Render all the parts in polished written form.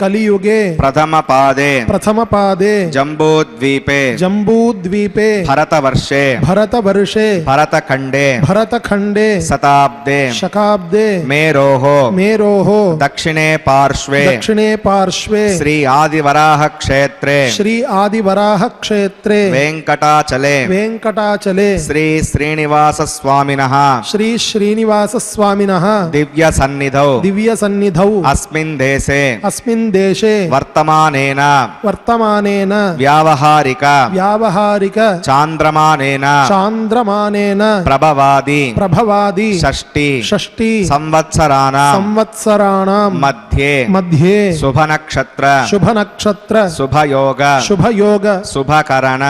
కలియుగే ప్రథమ పాదే జంబూద్వీపే భరతవర్షే భరతఖండే శకాబ్దే మేరోః దక్షిణే పార్శ్వే శ్రీ ఆదివరాహ క్షేత్రే వెంకటాచలే శ్రీ శ్రీనివాస స్వామినః దివ్య సన్నిధౌ అస్మిన్ దేశే వర్తమానేన వ్యావహారిక చాంద్రమానేన ప్రభవాది షష్ఠి సంవత్సరాణం మధ్యే శుభనక్షత్ర శుభయోగ శుభకరణ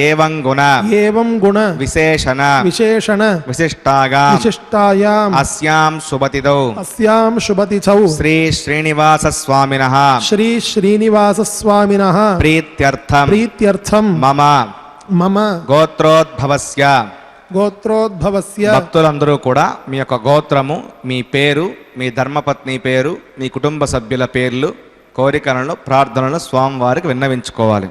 ఏవం గుణ విశేషణ విశిష్టాయాం అస్యాం శుభతిథౌ శ్రీ శ్రీనివాస స్వామినః ప్రీత్యర్థం మమ గోత్రోద్భవస్య భక్తులందరూ కూడా మీ యొక్క గోత్రము, మీ పేరు, మీ ధర్మపత్ని పేరు, మీ కుటుంబ సభ్యుల పేర్లు, కోరికలను, ప్రార్థనలు స్వామివారికి విన్నవించుకోవాలి.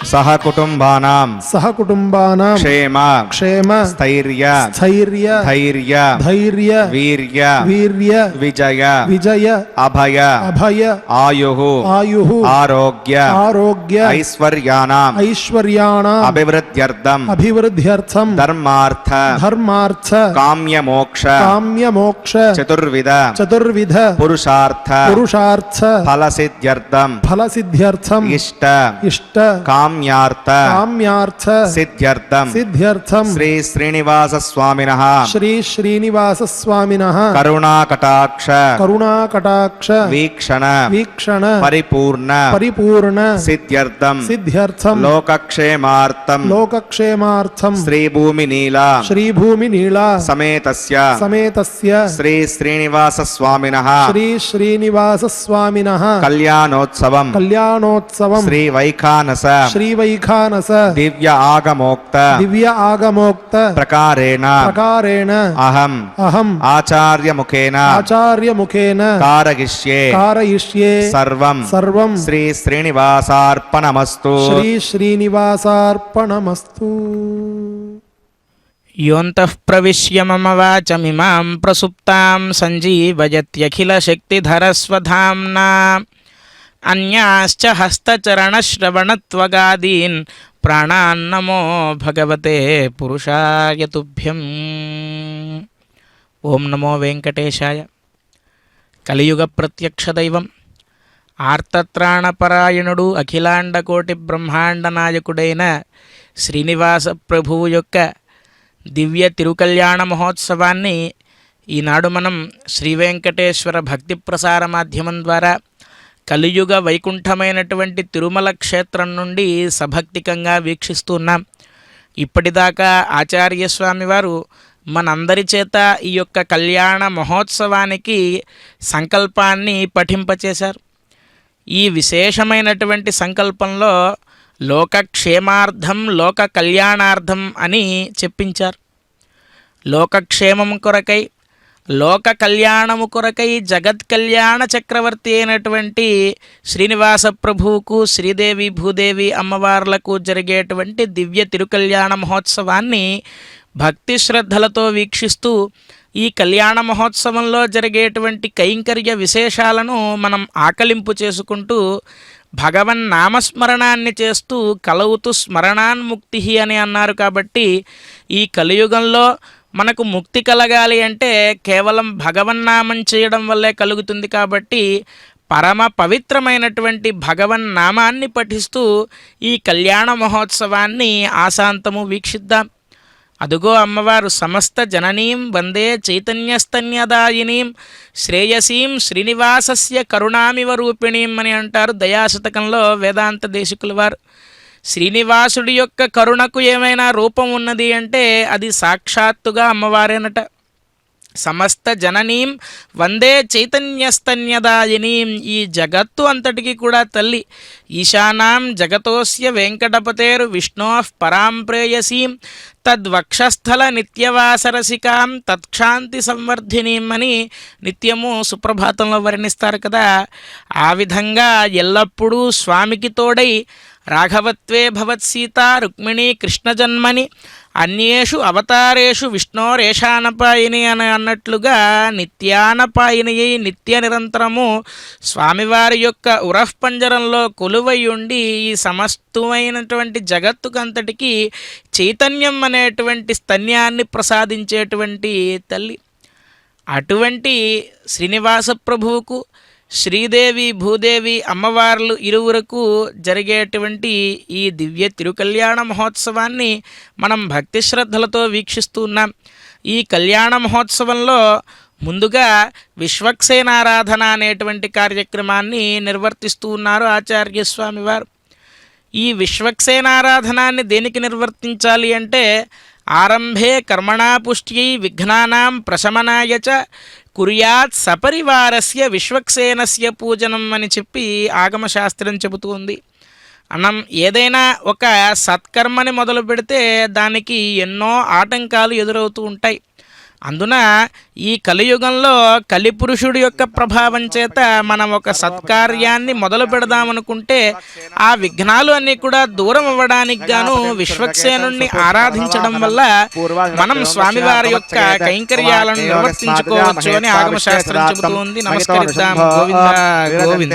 సహకుటుంబానాం క్షేమ స్థైర్య ధైర్య వీర్య విజయ అభయ ఆయుః ఆరోగ్య ఐశ్వర్యాణం అభివృద్ధ్యర్థం ధర్మార్థ కామ్యమోక్ష చతుర్విధ పురుషార్థ ఫలసిద్ధ్యర్థం ఇష్ట కామ్యార్థ సిద్ధ్యర్థం శ్రీ శ్రీనివాస స్వామినః కరుణాకటాక్ష వీక్షణ పరిపూర్ణ సిద్ధ్యర్థం లోకక్షేమార్థం శ్రీభూమి నీలా సమేతస్య శ్రీ శ్రీనివాస స్వామినః కళ్యాణోత్సవం శ్రీ వైఖానస దివ్య ఆగమోక్త ప్రకారేణ అహం ఆచార్యముఖేన కారయిష్యే సర్వం శ్రీ శ్రీనివాసార్పణమస్తు. యోంతః ప్రవిశ్య మమ వాచమిమాం ప్రసుప్తాం సంజీవయత్యఖిలశక్తిధరస్వధామ్నా అన్యాశ్చ హస్తచరణశ్రవణత్వగాదీన్ ప్రాణాన్నమో భగవతే పురుషాయ తుభ్యం. ఓం నమో వెంకటేశాయ. కలియుగ ప్రత్యక్ష దైవం, ఆర్తత్రాణపరాయణుడు, అఖిలాండకోటి బ్రహ్మాండ నాయకుడైన శ్రీనివాస ప్రభువు యొక్క దివ్య తిరుకల్యాణ మహోత్సవాన్ని ఈనాడు మనం శ్రీ వెంకటేశ్వర భక్తి ప్రసార మాధ్యమం ద్వారా కలియుగ వైకుంఠమైనటువంటి తిరుమల క్షేత్రం నుండి సభక్తికంగా వీక్షిస్తున్నాం. ఇప్పటిదాకా ఆచార్యస్వామి వారు మనందరి చేత ఈ యొక్క కళ్యాణ మహోత్సవానికి సంకల్పాన్ని పఠింపచేశారు. ఈ విశేషమైనటువంటి సంకల్పంలో లోకక్షేమార్థం లోక కళ్యాణార్థం అని చెప్పించారు. లోకక్షేమం కొరకై, లోక కళ్యాణము కొరకై జగత్ కళ్యాణ చక్రవర్తి అయినటువంటి శ్రీనివాస ప్రభువుకు, శ్రీదేవి భూదేవి అమ్మవార్లకు జరిగేటువంటి దివ్య తిరుకల్యాణ మహోత్సవాన్ని భక్తి శ్రద్ధలతో వీక్షిస్తూ ఈ కళ్యాణ మహోత్సవంలో జరిగేటువంటి కైంకర్య విశేషాలను మనం ఆకలింపు చేసుకుంటూ భగవన్ నామస్మరణాన్ని చేస్తూ కలవుతూ స్మరణాన్ముక్తి అని అన్నారు. కాబట్టి ఈ కలియుగంలో మనకు ముక్తి కలగాలి అంటే కేవలం భగవన్నామం చేయడం వల్లే కలుగుతుంది. కాబట్టి పరమ పవిత్రమైనటువంటి భగవన్నామాన్ని పఠిస్తూ ఈ కళ్యాణ మహోత్సవాన్ని ఆశాంతము వీక్షిద్దాం. అదుగో అమ్మవారు సమస్త జననీం వందే చైతన్యస్తన్యదాయినీం శ్రేయసీం శ్రీనివాసస్య కరుణామివ రూపిణీం అని అంటారు దయాశతకంలో వేదాంత దేశికుల వారు. శ్రీనివాసుడి యొక్క కరుణకు ఏమైనా రూపం ఉన్నది అంటే అది సాక్షాత్తుగా అమ్మవారేనట. సమస్త జననీం వందే చైతన్యస్తన్యదాయినీం. ఈ జగత్తు అంతటికి కూడా తల్లి. ఈశానాం జగతోస్య వెంకటపతేరు విష్ణోః పరాం ప్రేయసీం తద్వక్షస్థల నిత్యవాసరసికాం తత్క్షాంతి సంవర్ధినీం అని నిత్యము సుప్రభాతంలో వర్ణిస్తారు కదా. ఆ విధంగా ఎల్లప్పుడూ స్వామికి తోడై రాఘవత్వే భవత్సీత రుక్మిణీ కృష్ణజన్మని అన్యేషు అవతారేషు విష్ణోరేషానపాయిని అని అన్నట్లుగా నిత్యానపాయిని నిత్య నిరంతరము స్వామివారి యొక్క ఉరఃపంజరంలో కొలువై ఉండి ఈ సమస్తమైనటువంటి జగత్తుకంతటికి చైతన్యం అనేటువంటి స్తన్యాన్ని ప్రసాదించేటువంటి తల్లి. అటువంటి శ్రీనివాస ప్రభువుకు శ్రీదేవి భూదేవి అమ్మవార్లు ఇరువురకు జరిగేటువంటి ఈ దివ్య తిరుకల్యాణ మహోత్సవాన్ని మనం భక్తి శ్రద్ధలతో వీక్షిస్తూ ఉన్నాం. ఈ కళ్యాణ మహోత్సవంలో ముందుగా విశ్వక్సేనారాధన అనేటువంటి కార్యక్రమాన్ని నిర్వర్తిస్తూ ఉన్నారు ఆచార్య స్వామివారు. ఈ విశ్వక్సేనారాధనాన్ని దేనికి నిర్వర్తించాలి అంటే ఆరంభే కర్మణా పుష్ట్యై విఘ్నానాం ప్రశమనాయ చ కుర్యాత్ సపరివారస్య విశ్వక్సేనస్య పూజనం అని చెప్పి ఆగమశాస్త్రం చెబుతుంది. మనం ఏదైనా ఒక సత్కర్మని మొదలు పెడితే దానికి ఎన్నో ఆటంకాలు ఎదురవుతూ ఉంటాయి. అందున ఈ కలియుగంలో కలిపురుషుడి యొక్క ప్రభావం చేత మనం ఒక సత్కార్యాన్ని మొదలు పెడదామనుకుంటే ఆ విఘ్నాలు అన్నీ కూడా దూరం అవ్వడానికి గాను విశ్వక్సేనుణ్ణి ఆరాధించడం వల్ల మనం స్వామివారి యొక్క కైంకర్యాలను నిర్వర్తించుకోవచ్చు అని ఆగమశాస్త్రం చెబుతుంది. నమస్కరిద్దాం. గోవింద గోవింద.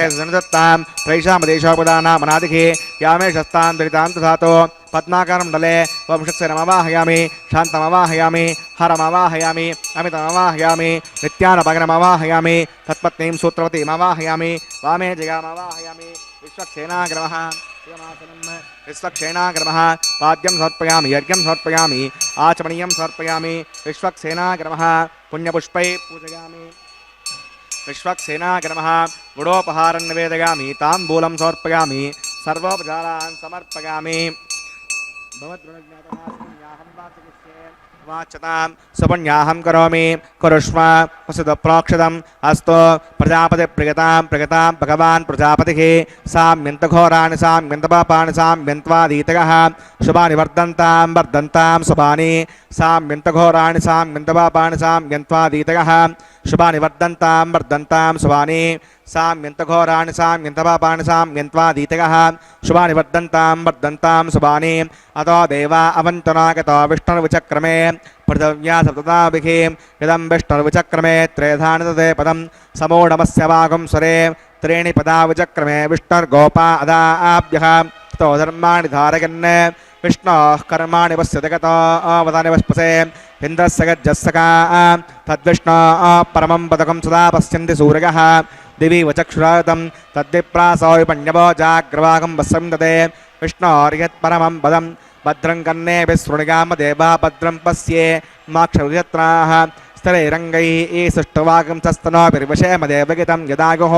పద్మాకారం డలే వంశక్సేనమవాహయామి శాంతమవాహయామి హరమవాహయామి అమితమవాహయామి నిత్యానపగనమవాహయామి తత్పత్నీం సూత్రవతీమవాహయామి వామే జగామవాహయామి విశ్వక్సేనాగ్రమః విశ్వక్సేనాగ్రమః పాద్యం సమర్పయామి యజ్ఞం సమర్పయామి ఆచమనీయం సమర్పయామి విశ్వక్సేనాగ్రమః పుణ్యపుష్పై పూజయామి విశ్వక్సేనాగ్రమః గుడోపహారం నివేదయామి తాంబూలం సమర్పయామి సర్వోపచారాన్ సమర్పయామి. సుపుణ్యాహం కరోమి కురుష్వ వసుదప్రోక్షదం అస్తో ప్రజాపతి ప్రియతాం ప్రియతాం భగవాన్ ప్రజాపతి సామ్యంతఘోరాణి సామ్యంతపాపాని సామ్యంత్వాదీతగః శుభాని వర్ధంతాం వర్ధంతాం శుభాని సామ్యంతఘోరాణి సామ్యంతపాపాని సామ్యంత్వాదీతగః శుభాని వర్ధంతాం వర్ధంతాం శుభాని సామ్యంతఘోరాణి సామ్యంతపాపాని సామ్యంత్వాదీతగః శుభాని వర్ధంతాం వర్ధంతాం శుభాని. అతో దేవా అవంతనాగతో విష్ణుర్విచక్రమే పృథివ్యా సప్తదాభిః ఇదం విష్ణుర్విచక్రమే త్రేధాని తదే పదం సమూఢమస్య వాగుంసరే త్రీణి పదా విచక్రమే విష్ణుర్గోపా అదాభ్యః తో ధర్మాణి ధారయన్ విష్ణోః కర్మాణి పశ్యతగతో అవతాని వస్పసే ఇంద్రస్య గజ్జస్సకా తద్విష్ణోః పరమం పదకం సదా పశ్యంతి సూర్యః దివి వచక్షురాతం తద్విప్రాసో విపణ్యవో జాగ్రవాగం వస్సం దదే విష్ణోర్యత్పరమం పదం భద్రం కన్నే విశృణుగామ దేవా భద్రం పశ్యే మాక్షయత్రాః స్థిరైరంగైః సృష్టవాగం సస్తనోభిర్వశేమ దేవగితం యదాగుః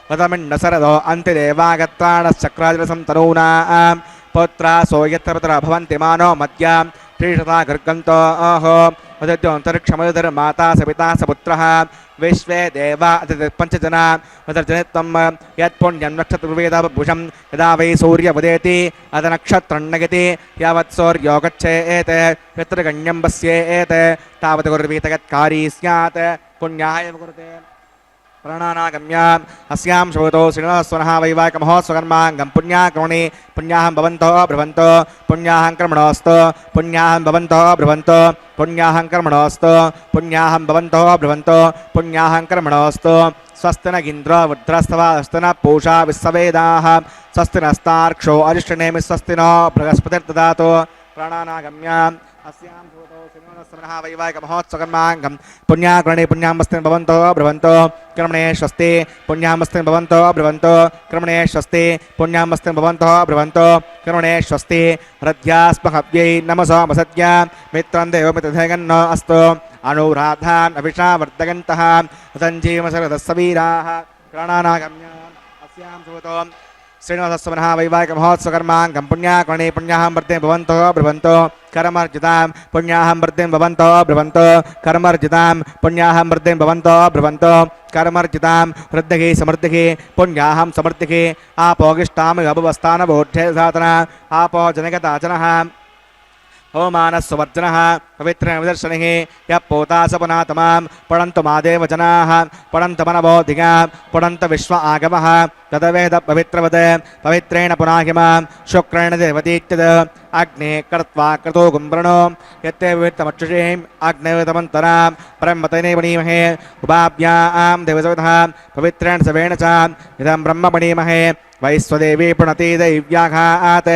వదమిన్నసరదో అంతిదేవాగత్రాణశ్చక్రాజరసం తనూనాం పుత్రా సోయత్ర భవంతి మానో మధ్యాం శ్రీషతా గర్గంతో ఆహో వదద్యోంతరిక్షమధుర్ మాతా సపితా సపుత్రః విశ్వే దేవా పంచజనా వదర్జనిత్వం యత్పుణ్యం నక్షత్రవేదభూషం యదా వై సూర్యముదేతి అదనక్షత్రన్నగతి యావత్ సూర్యో గచ్చేత్ యత్ర గణ్యం పశ్యేత్ తావత్ గుర్వీతగత్కారీ స్యాత్ పుణ్యాయ కురుతే. ప్రణానాగమ్య అస్యాం శోతో శ్రీనివాసవనః వైవాహికమహోత్సవకర్మాంగం పుణ్యాకర్మణి పుణ్యాహం భవంతో బ్రువంతో పుణ్యాహం కర్మణోస్తు పుణ్యాహం భవంతో బ్రువంతో పుణ్యాహం కర్మణోస్తు పుణ్యాహం భవంతో బ్రువంతో పుణ్యాహం కర్మణోస్తు. స్వస్తి న ఇంద్రో వృద్ధ్రస్తవా స్వస్తి న పూషా విశ్వవేదాః స్వస్తి నస్తార్క్షో అరిష్టనేమి స్వస్తి నో బృహస్పతిర్దదాతు. ప్రాణానాగమ్య అస్యాం శోతో శ్రీనివాసవనః వైవాహికమహోత్సవకర్మాంగం పుణ్యాకర్మణి పుణ్యామస్తి భవంతో బ్రువంతో కర్మణే స్వస్తి పుణ్యామస్తి భవంతో బ్రువంతో కర్మణే స్వస్తి పుణ్యామస్తి భవంతో బ్రువంతో కర్మణే స్వస్తి. హృద్యాస్మహవ్యై నమసోమసద్య మిత్రం దేవమితధగన్నో అస్తు అనురాధాన్ అవిషా వర్ధగంతః సంజీవసరదస్సవీరాः. ప్రాణానాగమ్య అస్యాం శోతో श्रीनिवासस्वनः वैवाहिकमहोत्सवकर्माङ्गं पुण्याकर्णे पुण्याहं वर्ते भवन्तो ब्रुवन्तो कर्मर्जितां पुण्याहं वर्ते भवन्तो ब्रुवन्तो कर्मर्जितां पुण्याहं वर्ते भवन्तो ब्रुवन्तो कर्मर्जितां वृद्धिः समृद्धिः पुण्याहं समृद्धिः आपोगिष्टामि अभवस्थानबोध्ये साधना आपो जनकताचनः होमानस्ववर्जनः पवित्रनिदर्शनिः यः पोतासपुनातमां पठन्तु मादेव जनाः पठन्तु मनबोधिका पठन्तु विश्व आगमः तदवेद पवित्रवत् पवित्रेण पुनाहिमां शुक्रेण देवतीत्यद् अग्ने कृत्वा क्रतो गुम्भरणो यत्ते वित्तमक्षुषीम् अग्नेवितमन्तरां ब्रह्मतने पणीमहे उपाभ्यां देवसविधः पवित्रेण सवेण च इदं ब्रह्म पणीमहे वैश्वदेवी पुनति दैव्याघात्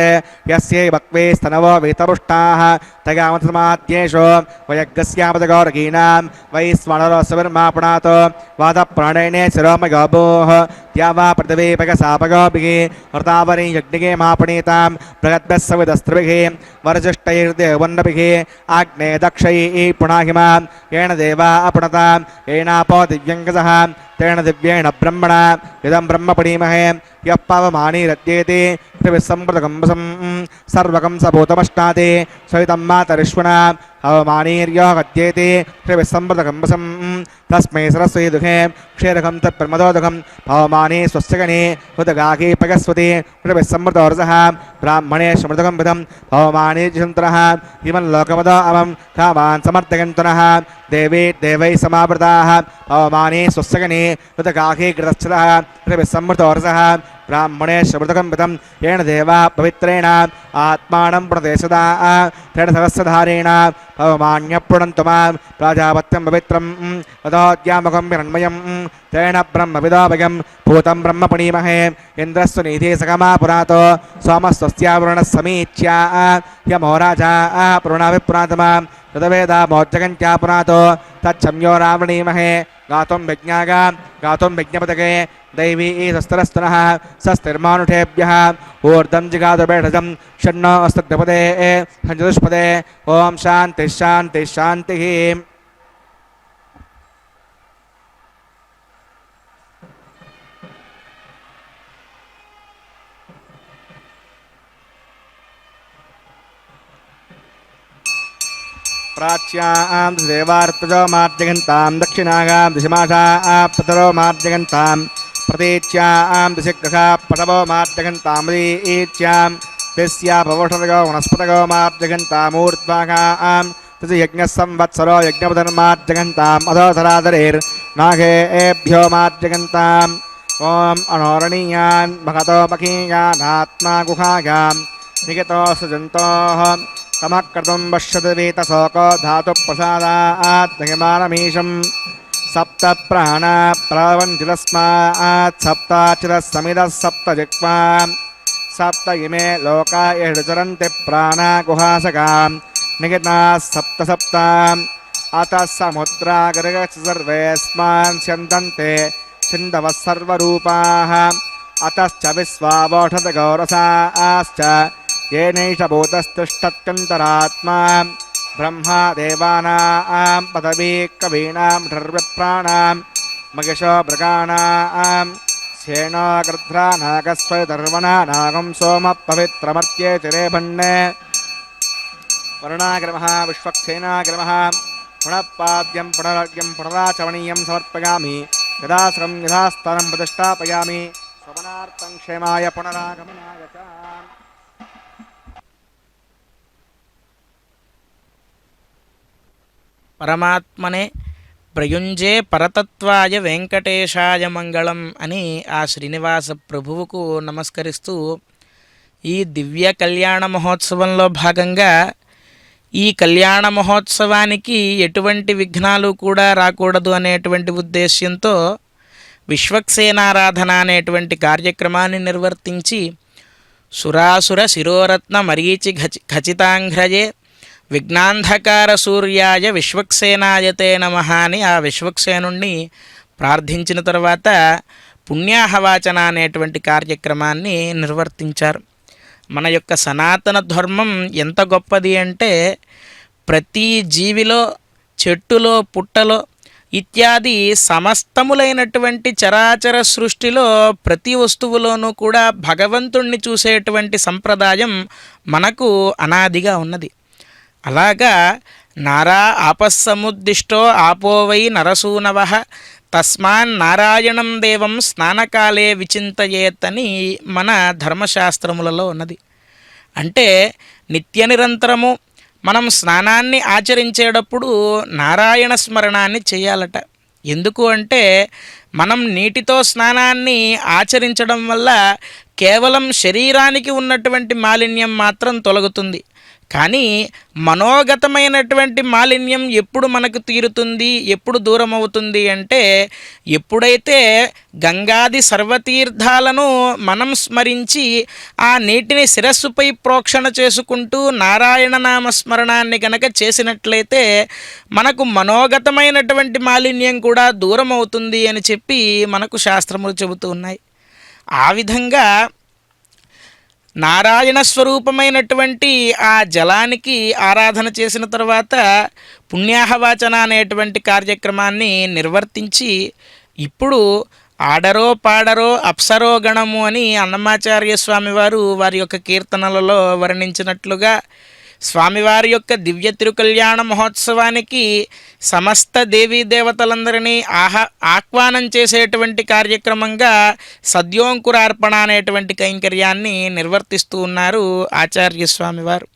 यस्यै वक्वे स्तनवो वेतपुष्टाः तगामतमाद्येषु वयज्ञस्यापदगौरगीनां वैश्वानरोऽसविर्मा पुनातो वादप्राणेने शिरोमगोभोः त्या वा पृथिवीपगसापगोभिः हृतावरी यज्ञिके मापणीतां बृहद्भस्सविदस्त्रिभिः वरजिष्टैर्देवन्नभिः आग्ने दक्षैः पुनाहिमां येन देवा अपणतां येनापो दिव्यङ्गसः तेन दिव्येण ब्रह्मणा इदं ब्रह्म पणीमहे यः पावमानीरद्येति पृथिविस्सम्प्रतकम्बसं सर्वकं सभूतमष्टाति सवितं मातरिष्वणा अवमानीर्यो गद्येति पृथिविस्सम्प्रतकम्बसं तस्मै सरस्वती दुःखे क्षीरकं तत्प्रमदोदकं पवमानी स्वस्य गणे उदगाही पगस्वती पृथिविस्सम्प्रतोरसः ब्राह्मणे समृतकं विधं पवमानी जन्तरः इमं लोकमदो अमं कामान् समर्थयन्तनः देवी देवैः समावृताः पवमानी स्वस्य गणे उदगाही कृतश्चरः पृथिविस्सम्प्रतोरसः ब्राह्मणे समृतकं विधं येन देवा पवित्रेण आत्मानं प्रणदेशदा तेन सहस्रधारेण पवमान्यप्रणन्तु मां प्राजापत्यं पवित्रं ततोद्यामकं हिरण्मयं तेन ब्रह्मविदोभयं भूतं ब्रह्म पणीमहे इन्द्रस्य नीतिः सकमा पुरातो सोमस्वस्यावरुणः समीच्या यमो राजा पुराणाभिपुरातमा तदवेदा मोज्जगन्त्या पुरातो तच्छम्यो रावणीमहे गातुं विज्ञागा गातुं विज्ञपदके दैवी स्वस्तिरस्तनः स्वस्तिर्मानुषेभ्यः ऊर्ध्वं जिगातुर्भेषजं षण्णो अस्तद्विपदे सञ्चतुष्पदे ॐ शान्तिः शान्तिः शान्तिः प्राच्यां देवार्पजो मार्जगन्तां दक्षिणागां दिशमाषा पतरो मार्जगन्तां प्रतीच्यां दिशग्रहा पटवो मार्जगन्तां मरीच्यां तस्या भवोषधगो वनस्पतगो मार्जगन्तामूर्ध्वागां तस्य यज्ञसंवत्सरो यज्ञपदन्मार्जगन्ताम् अधोधराधरेर्नागेभ्यो मार्जगन्ताम् ॐ अनोरणीयान् महतो मखीयानात्मा गुहायां निगतो सजन्तोः तमः कर्तुं पश्यति वीतशोको धातुप्रसादात् महिमानमीशं सप्त प्राणा प्रवन्ति तस्मात् सप्ताचिरः समिदः सप्त जिह्वा सप्त इमे लोका येषु चरन्ति प्राणा गुहासकां निगिताः सप्त सप्त अतः समुद्रागर्गश्च सर्वेऽस्मान् स्यन्दन्ते सिन्धवः सर्वरूपाः अतश्च विश्वावोषधगौरसाश्च येनैष भूतस्तिष्ठत्यन्तरात्मा ब्रह्मा देवानां पदवी कवीनां षड्विप्राणां मगिषो मृगाणां श्येनो गृध्रा नागस्वैतर्वणा नागं सोमः पवित्रमर्त्येति रेभन्ने वरुणाग्रमः विश्वक्सेनाग्रमः पुनःपाद्यं पुनरर्घ्यं पुनराचमनीयं समर्पयामि यदाश्रमं यथास्थानं प्रतिष्ठापयामि स्वमनार्थं क्षेमाय पुनरागमनाय च పరమాత్మనే ప్రయుంజే పరతత్వాయ వెంకటేశాయ మంగళం అని ఆ శ్రీనివాస ప్రభువుకు నమస్కరిస్తూ ఈ దివ్య కళ్యాణ మహోత్సవంలో భాగంగా ఈ కళ్యాణ మహోత్సవానికి ఎటువంటి విఘ్నాలు కూడా రాకూడదు అనేటువంటి ఉద్దేశ్యంతో విశ్వక్సేనారాధన అనేటువంటి కార్యక్రమాన్ని నిర్వర్తించి సురాసుర శిరోరత్న మరీచి ఖచితాంఘ్రయే విఘ్నాంధకార సూర్యాయ విశ్వక్సేనాయతే నమః అని ఆ విశ్వక్సేనుణ్ణి ప్రార్థించిన తర్వాత పుణ్యాహవాచన అనేటువంటి కార్యక్రమాన్ని నిర్వర్తించారు. మన యొక్క సనాతన ధర్మం ఎంత గొప్పది అంటే ప్రతి జీవిలో, చెట్టులో, పుట్టలో ఇత్యాది సమస్తములైనటువంటి చరాచర సృష్టిలో ప్రతి వస్తువులోనూ కూడా భగవంతుణ్ణి చూసేటువంటి సంప్రదాయం మనకు అనాదిగా ఉన్నది. అలాగా నారా ఆపస్సముద్దిష్టో ఆపోవై నరసూనవః తస్మాన్ నారాయణం దేవం స్నానకాలే విచింతయేత్ అని మన ధర్మశాస్త్రములలో ఉన్నది. అంటే నిత్య నిరంతరము మనం స్నానాన్ని ఆచరించేటప్పుడు నారాయణ స్మరణాన్ని చేయాలట. ఎందుకు అంటే మనం నీటితో స్నానాన్ని ఆచరించడం వల్ల కేవలం శరీరానికి ఉన్నటువంటి మాలిన్యం మాత్రం తొలగుతుంది. కానీ మనోగతమైనటువంటి మాలిన్యం ఎప్పుడు మనకు తీరుతుంది, ఎప్పుడు దూరం అవుతుంది అంటే ఎప్పుడైతే గంగాది సర్వతీర్థాలను మనం స్మరించి ఆ నీటిని శిరస్సుపై ప్రోక్షణ చేసుకుంటూ నారాయణ నామస్మరణాన్ని కనుక చేసినట్లయితే మనకు మనోగతమైనటువంటి మాలిన్యం కూడా దూరం అవుతుంది అని చెప్పి మనకు శాస్త్రములు చెబుతూ ఉన్నాయి. ఆ విధంగా నారాయణ స్వరూపమైనటువంటి ఆ జలానికి ఆరాధన చేసిన తర్వాత పుణ్యాహవాచన అనేటువంటి కార్యక్రమాన్ని నిర్వర్తించి ఇప్పుడు ఆడరో పాడరో అప్సరో గణము అని అన్నమాచార్య స్వామివారు వారి యొక్క కీర్తనలలో వర్ణించినట్లుగా స్వామివారి యొక్క దివ్య తిరుకల్యాణ మహోత్సవానికి సమస్త దేవీ దేవతలందరినీ ఆహ్వానం చేసేటువంటి కార్యక్రమంగా సద్యోంకురార్పణ అనేటువంటి కైంకర్యాన్ని నిర్వర్తిస్తూ ఉన్నారు ఆచార్య స్వామివారు.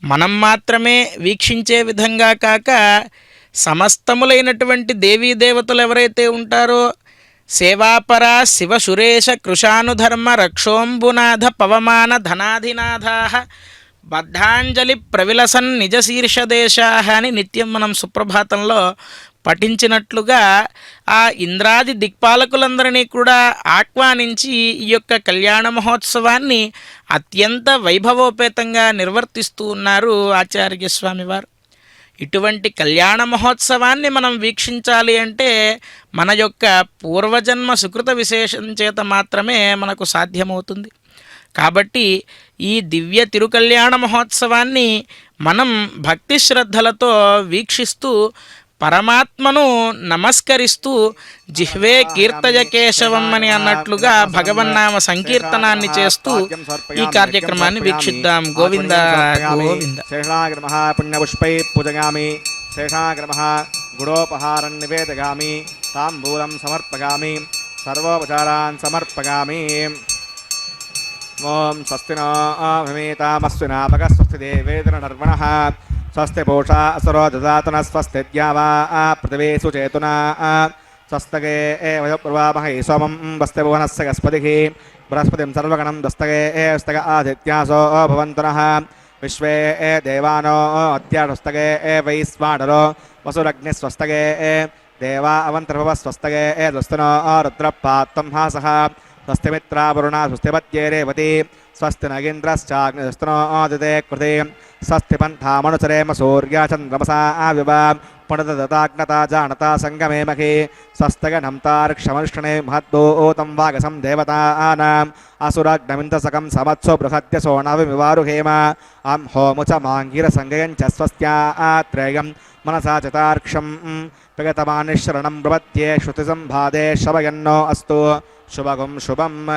మనం మాత్రమే వీక్షించే విధంగా కాక సమస్తములైనటువంటి దేవీ దేవతలు ఎవరైతే ఉంటారో సేవాపర శివ సురేశ కృషానుధర్మ రక్షోంబునాథ పవమాన ధనాధినాథా బద్ధాంజలి ప్రవిలసన్ నిజ శీర్షదేశాహ అని నిత్యం మనం సుప్రభాతంలో పఠించినట్లుగా ఆ ఇంద్రాది దిక్పాలకులందరినీ కూడా ఆహ్వానించి ఈ యొక్క కళ్యాణ మహోత్సవాన్ని అత్యంత వైభవోపేతంగా నిర్వర్తిస్తూ ఉన్నారు ఆచార్య స్వామివారు. ఇటువంటి కళ్యాణ మహోత్సవాన్ని మనం వీక్షించాలి అంటే మన యొక్క పూర్వజన్మ సుకృత విశేషం చేత మాత్రమే మనకు సాధ్యమవుతుంది. కాబట్టి ఈ దివ్య తిరుకల్యాణ మహోత్సవాన్ని మనం భక్తి శ్రద్ధలతో వీక్షిస్తూ పరమాత్మను నమస్కరిస్తూ జిహ్వే కీర్తయ కేశవం అని అన్నట్లుగా భగవన్నామ సంకీర్తనాన్ని చేస్తూ ఈ కార్యక్రమాన్ని వీక్షిద్దాం. గోవింద గోవింద. శేషాగ్రమః పుణ్యపుష్పై పూజయామి, శేషాగ్రమః గుడోపహారం నివేదయామి, తాంబూలం సమర్పయామి, సర్వోపచారాన్ సమర్పయామి. ఓం స్వస్తి नो भूमितामस्विना भगस्वस्ति देवेन्द्रनर्वणः स्वस्ति पूषा असुरो ददातु न स्वस्ति द्यावा पृथिवी सुचेतुना स्वस्तके वयोप्रवामहे सोमं वस्ति भुवनस्य गस्पतिः बृहस्पतिं सर्वगणं दस्तके स्तक आदित्यासो भवन्तु नः विश्वे देवानो अद्यास्तके वैश्वानरो वसुरग्निस्वस्तके देवा अवन्तर्भवस्वस्तके दुस्तनो रुद्रपात्तं हासः स्वस्ति मित्रावरुणा स्वस्ति पत्ये रेवती स्वस्ति नगेन्द्रश्चाग्निस्तनो आदिते कृते स्वस्ति पन्थामनुचरेम सूर्या चन्द्रमसा विवा पुनर्दताग्नता जानता संगमे मखि स्वस्तगनं तार्क्षमनुष्णे महद्दूतं वागसं देवतानाम् असुराग्नमिन्दसकं समत्सो बृहद्यसो नवमिवारुहेम अं होमुच माङ्गिरसङ्गयं च स्वस्त्यात्रेयं मनसा चतार्क्षं प्रगतमानिशरणं प्रपद्ये श्रुतिसम्भादे शवयन्नो अस्तु शुभगं शुभम्.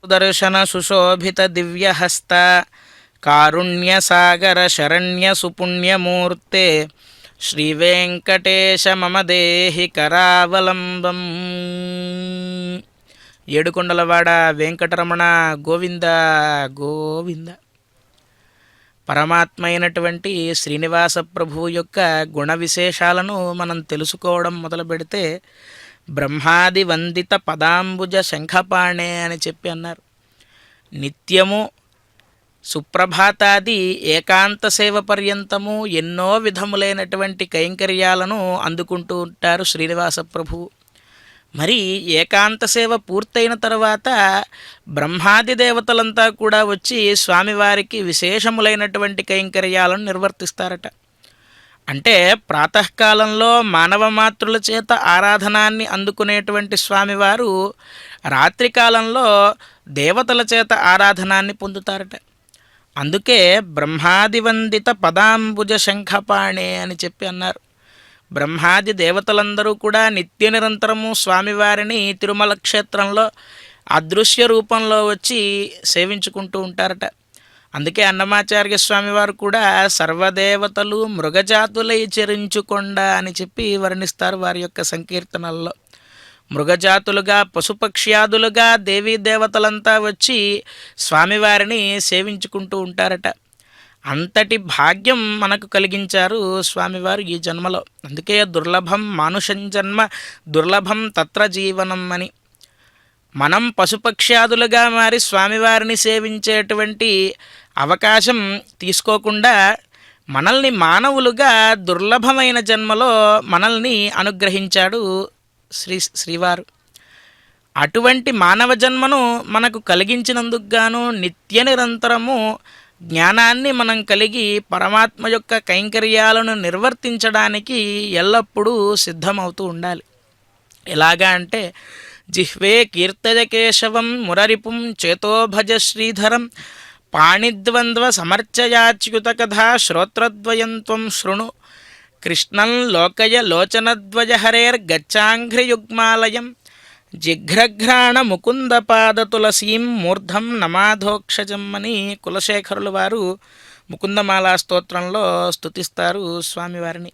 దర్శన సుశోభిత దివ్యహస్త కారుణ్య సాగర శరణ్య సుపుణ్యమూర్తే శ్రీవేంకటేశ మమ దేహి కరావలంబం. ఏడుకొండలవాడ వెంకటరమణ గోవింద గోవింద. పరమాత్మ అయినటువంటి శ్రీనివాస ప్రభువు యొక్క గుణ విశేషాలను మనం తెలుసుకోవడం మొదలు పెడితే బ్రహ్మాది వందిత పదాంబుజ శంఖపాణే అని చెప్పి అన్నారు. నిత్యము సుప్రభాతాది ఏకాంత సేవ పర్యంతము ఎన్నో విధములైనటువంటి కైంకర్యాలను అందుకుంటూ ఉంటారు శ్రీనివాస ప్రభువు. మరి ఏకాంత సేవ పూర్తయిన తర్వాత బ్రహ్మాది దేవతలంతా కూడా వచ్చి స్వామివారికి విశేషములైనటువంటి కైంకర్యాలను నిర్వర్తిస్తారట. అంటే ప్రాతకాలంలో మానవ మాతృల చేత ఆరాధనాన్ని అందుకునేటువంటి స్వామివారు రాత్రికాలంలో దేవతల చేత ఆరాధనాన్ని పొందుతారట. అందుకే బ్రహ్మాదివందిత పదాంబుజ శంఖపాణే అని చెప్పి అన్నారు. బ్రహ్మాది దేవతలందరూ కూడా నిత్య నిరంతరము స్వామివారిని తిరుమల క్షేత్రంలో అదృశ్య రూపంలో వచ్చి సేవించుకుంటూ ఉంటారట. అందుకే అన్నమాచార్య స్వామివారు కూడా సర్వదేవతలు మృగజాతులై చరించుకొండ అని చెప్పి వర్ణిస్తారు వారి యొక్క సంకీర్తనల్లో. మృగజాతులుగా పశుపక్ష్యాదులుగా దేవీ దేవతలంతా వచ్చి స్వామివారిని సేవించుకుంటూ ఉంటారట. అంతటి భాగ్యం మనకు కలిగించారు స్వామివారు ఈ జన్మలో. అందుకే దుర్లభం మానుషం జన్మ దుర్లభం తత్ర జీవనం అని. మనం పశుపక్ష్యాదులుగా మారి స్వామివారిని సేవించేటువంటి అవకాశం తీసుకోకుండా మనల్ని మానవులుగా దుర్లభమైన జన్మలో మనల్ని అనుగ్రహించాడు శ్రీవారు. అటువంటి మానవ జన్మను మనకు కలిగించినందుకు గాను నిత్య నిరంతరము జ్ఞానాన్ని మనం కలిగి పరమాత్మ యొక్క కైంకర్యాలను నిర్వర్తించడానికి ఎల్లప్పుడూ సిద్ధమవుతూ ఉండాలి. ఎలాగా అంటే జిహ్వే కీర్తయ కేశవం మురరిపుం చేతో భజ శ్రీధరం పాణిద్వంద్వ సమర్చయాచ్యుత కథా శ్రోత్రద్వయం త్వం శృణు కృష్ణం లోకయ లోచనద్వయ హరేర్గచ్చాంఘ్రియుగ్మాలయం జిఘ్రఘ్రాణ ముకుంద పాద తులసీం మూర్ధం నమాధోక్షజం అని కులశేఖరుల వారు ముకుందమాలా స్తోత్రంలో స్తుతిస్తారు స్వామివారిని.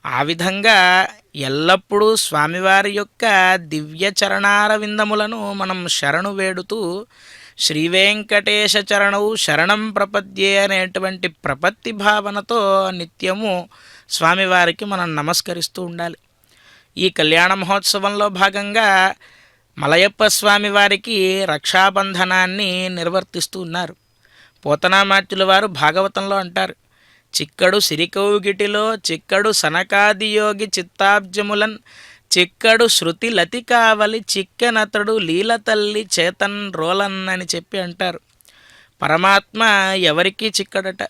ఆ విధంగా ఎల్లప్పుడూ స్వామివారి యొక్క దివ్య చరణార విందములను మనం శరణు వేడుతూ శ్రీవేంకటేశ చరణవు శరణం ప్రపద్యే అనేటువంటి ప్రపత్తి భావనతో నిత్యము స్వామివారికి మనం నమస్కరిస్తూ ఉండాలి. ఈ కళ్యాణ మహోత్సవంలో భాగంగా మలయప్ప స్వామివారికి రక్షాబంధనాన్ని నిర్వర్తిస్తూ ఉన్నారు. పోతనామాత్యుల వారు భాగవతంలో అంటారు, చిక్కడు సిరికౌగిటిలో చిక్కడు సనకాదియోగి చిత్తాబ్జములన్ చిక్కడు శృతి లతి కావలి చిక్కెనతడు లీల తల్లి చేతన్ రోలన్ అని చెప్పి అంటారు. పరమాత్మ ఎవరికీ చిక్కడట.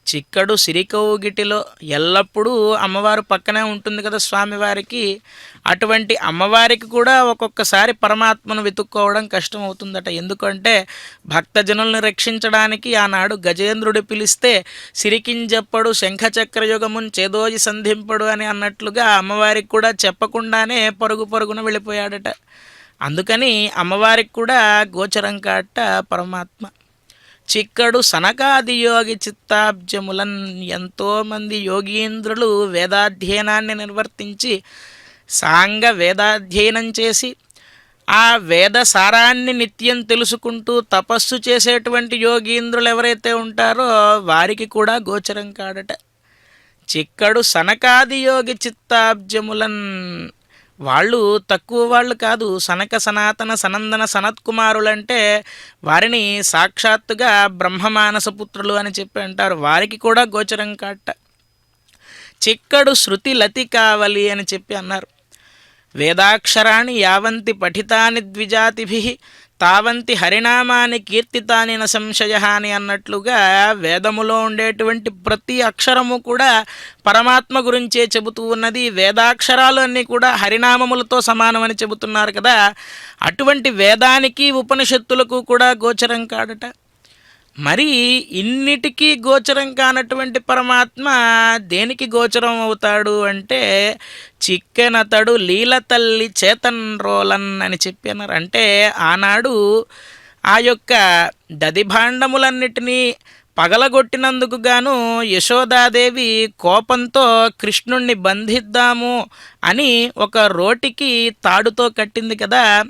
చిక్కడు సిరికౌగిటిలో ఎల్లప్పుడూ అమ్మవారు పక్కనే ఉంటుంది కదా స్వామివారికి. అటువంటి అమ్మవారికి కూడా ఒక్కొక్కసారి పరమాత్మను వెతుక్కోవడం కష్టం అవుతుందట. ఎందుకంటే భక్తజనుల్ని రక్షించడానికి ఆనాడు గజేంద్రుడు పిలిస్తే సిరికింజప్పడు శంఖచక్రయుగమున్ చేదోజి సంధింపడు అని అన్నట్లుగా అమ్మవారికి కూడా చెప్పకుండానే పరుగు పరుగున వెళ్ళిపోయాడట. అందుకని అమ్మవారికి కూడా గోచరం కాట పరమాత్మ. చిక్కడు సనకాది యోగి చిత్తాబ్జములన్ ఎంతోమంది యోగీంద్రులు వేదాధ్యయనాన్ని నిర్వర్తించి సాంగ వేదాధ్యయనం చేసి ఆ వేద సారాన్ని నిత్యం తెలుసుకుంటూ తపస్సు చేసేటువంటి యోగీంద్రులు ఎవరైతే ఉంటారో వారికి కూడా గోచరం కాడట. చిక్కడు సనకాది యోగి చిత్తాబ్జములన్ వాళ్ళు తక్కువ వాళ్ళు కాదు. సనక సనాతన సనందన సనత్కుమారులంటే వారిని సాక్షాత్తుగా బ్రహ్మమానసపుత్రులు అని చెప్పి అంటారు. వారికి కూడా గోచరం కాట. చిక్కడు శృతి లతి కావలి అని చెప్పి అన్నారు. వేదాక్షరాణి యావంతి పఠితాని ద్విజాతిభి తావంతి హరినామాని కీర్తితాని న సంశయ అని అన్నట్లుగా వేదములో ఉండేటువంటి ప్రతి అక్షరము కూడా పరమాత్మ గురించే చెబుతూ ఉన్నది. వేదాక్షరాలు అన్నీ కూడా హరినామములతో సమానమని చెబుతున్నారు కదా. అటువంటి వేదానికి ఉపనిషత్తులకు కూడా గోచరం కాడట. మరి ఇన్నిటికీ గోచరం కానటువంటి పరమాత్మ దేనికి గోచరం అవుతాడు అంటే చిక్కెనతడు లీల తల్లి చేతన్ రోలన్ అని చెప్పి అన్నారు. అంటే ఆనాడు ఆ యొక్క దదిభాండములన్నిటినీ పగలగొట్టినందుకు గాను యశోదాదేవి కోపంతో కృష్ణుణ్ణి బంధిద్దాము అని ఒక రోటికి తాడుతో కట్టింది కదా.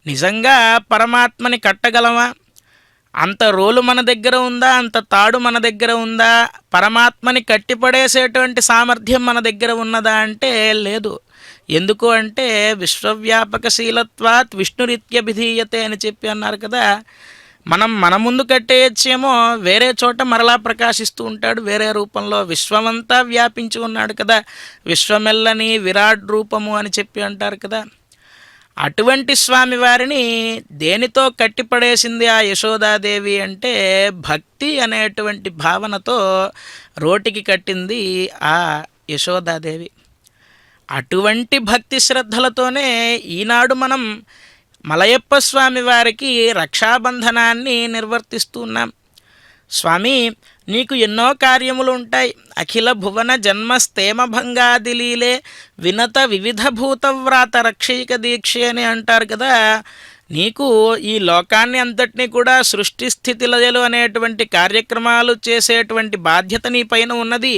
నిజంగా పరమాత్మని కట్టగలమా? అంత రోలు మన దగ్గర ఉందా? అంత తాడు మన దగ్గర ఉందా? పరమాత్మని కట్టిపడేసేటువంటి సామర్థ్యం మన దగ్గర ఉన్నదా అంటే లేదు. ఎందుకు అంటే విశ్వవ్యాపకశీలత్వాత్ విష్ణురిత్యభిధీయతే అని చెప్పి అన్నారు కదా. మన ముందు కట్టేయచ్చేమో, వేరే చోట మరలా ప్రకాశిస్తూ ఉంటాడు వేరే రూపంలో. విశ్వమంతా వ్యాపించి ఉన్నాడు కదా. విశ్వమెల్లని విరాట్ రూపము అని చెప్పి అంటారు కదా. అటువంటి స్వామివారిని దేనితో కట్టిపడేసింది ఆ యశోదాదేవి అంటే భక్తి అనేటువంటి భావనతో రోటికి కట్టింది ఆ యశోదాదేవి. అటువంటి భక్తి శ్రద్ధలతోనే ఈనాడు మనం మలయప్ప స్వామి వారికి రక్షాబంధనాన్ని నిర్వర్తిస్తున్నాం. స్వామి, నీకు ఎన్నో కార్యములు ఉంటాయి. అఖిల భువన జన్మ స్థేమ భంగాదిలీలే వినత వివిధ భూతవ్రాత రక్షైక దీక్ష అని అంటారు కదా. నీకు ఈ లోకాన్ని అంతటినీ కూడా సృష్టి స్థితి లయలు అనేటువంటి కార్యక్రమాలు చేసేటువంటి బాధ్యత నీ పైన ఉన్నది.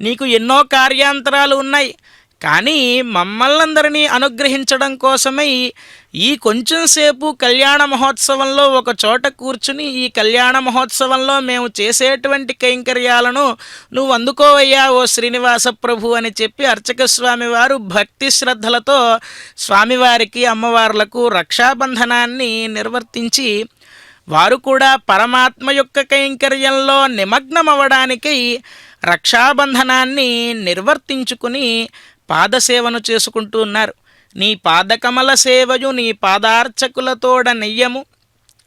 నీకు ఎన్నో కార్యాంతరాలు ఉన్నాయి. కానీ మమ్మల్నందరినీ అనుగ్రహించడం కోసమై ఈ కొంచెం సేపు కళ్యాణ మహోత్సవంలో ఒక చోట కూర్చుని ఈ కళ్యాణ మహోత్సవంలో మేము చేసేటువంటి కైంకర్యాలను నువ్వు అందుకోవయ్యా ఓ శ్రీనివాస ప్రభు అని చెప్పి అర్చక స్వామివారు భక్తి శ్రద్ధలతో స్వామివారికి అమ్మవార్లకు రక్షాబంధనాన్ని నిర్వర్తించి వారు కూడా పరమాత్మ యొక్క కైంకర్యంలో నిమగ్నమవడానికై రక్షాబంధనాన్ని నిర్వర్తించుకుని పాదసేవను చేసుకుంటూ ఉన్నారు. నీ పాదకమల సేవయు నీ పాదార్చకులతోడ నెయ్యము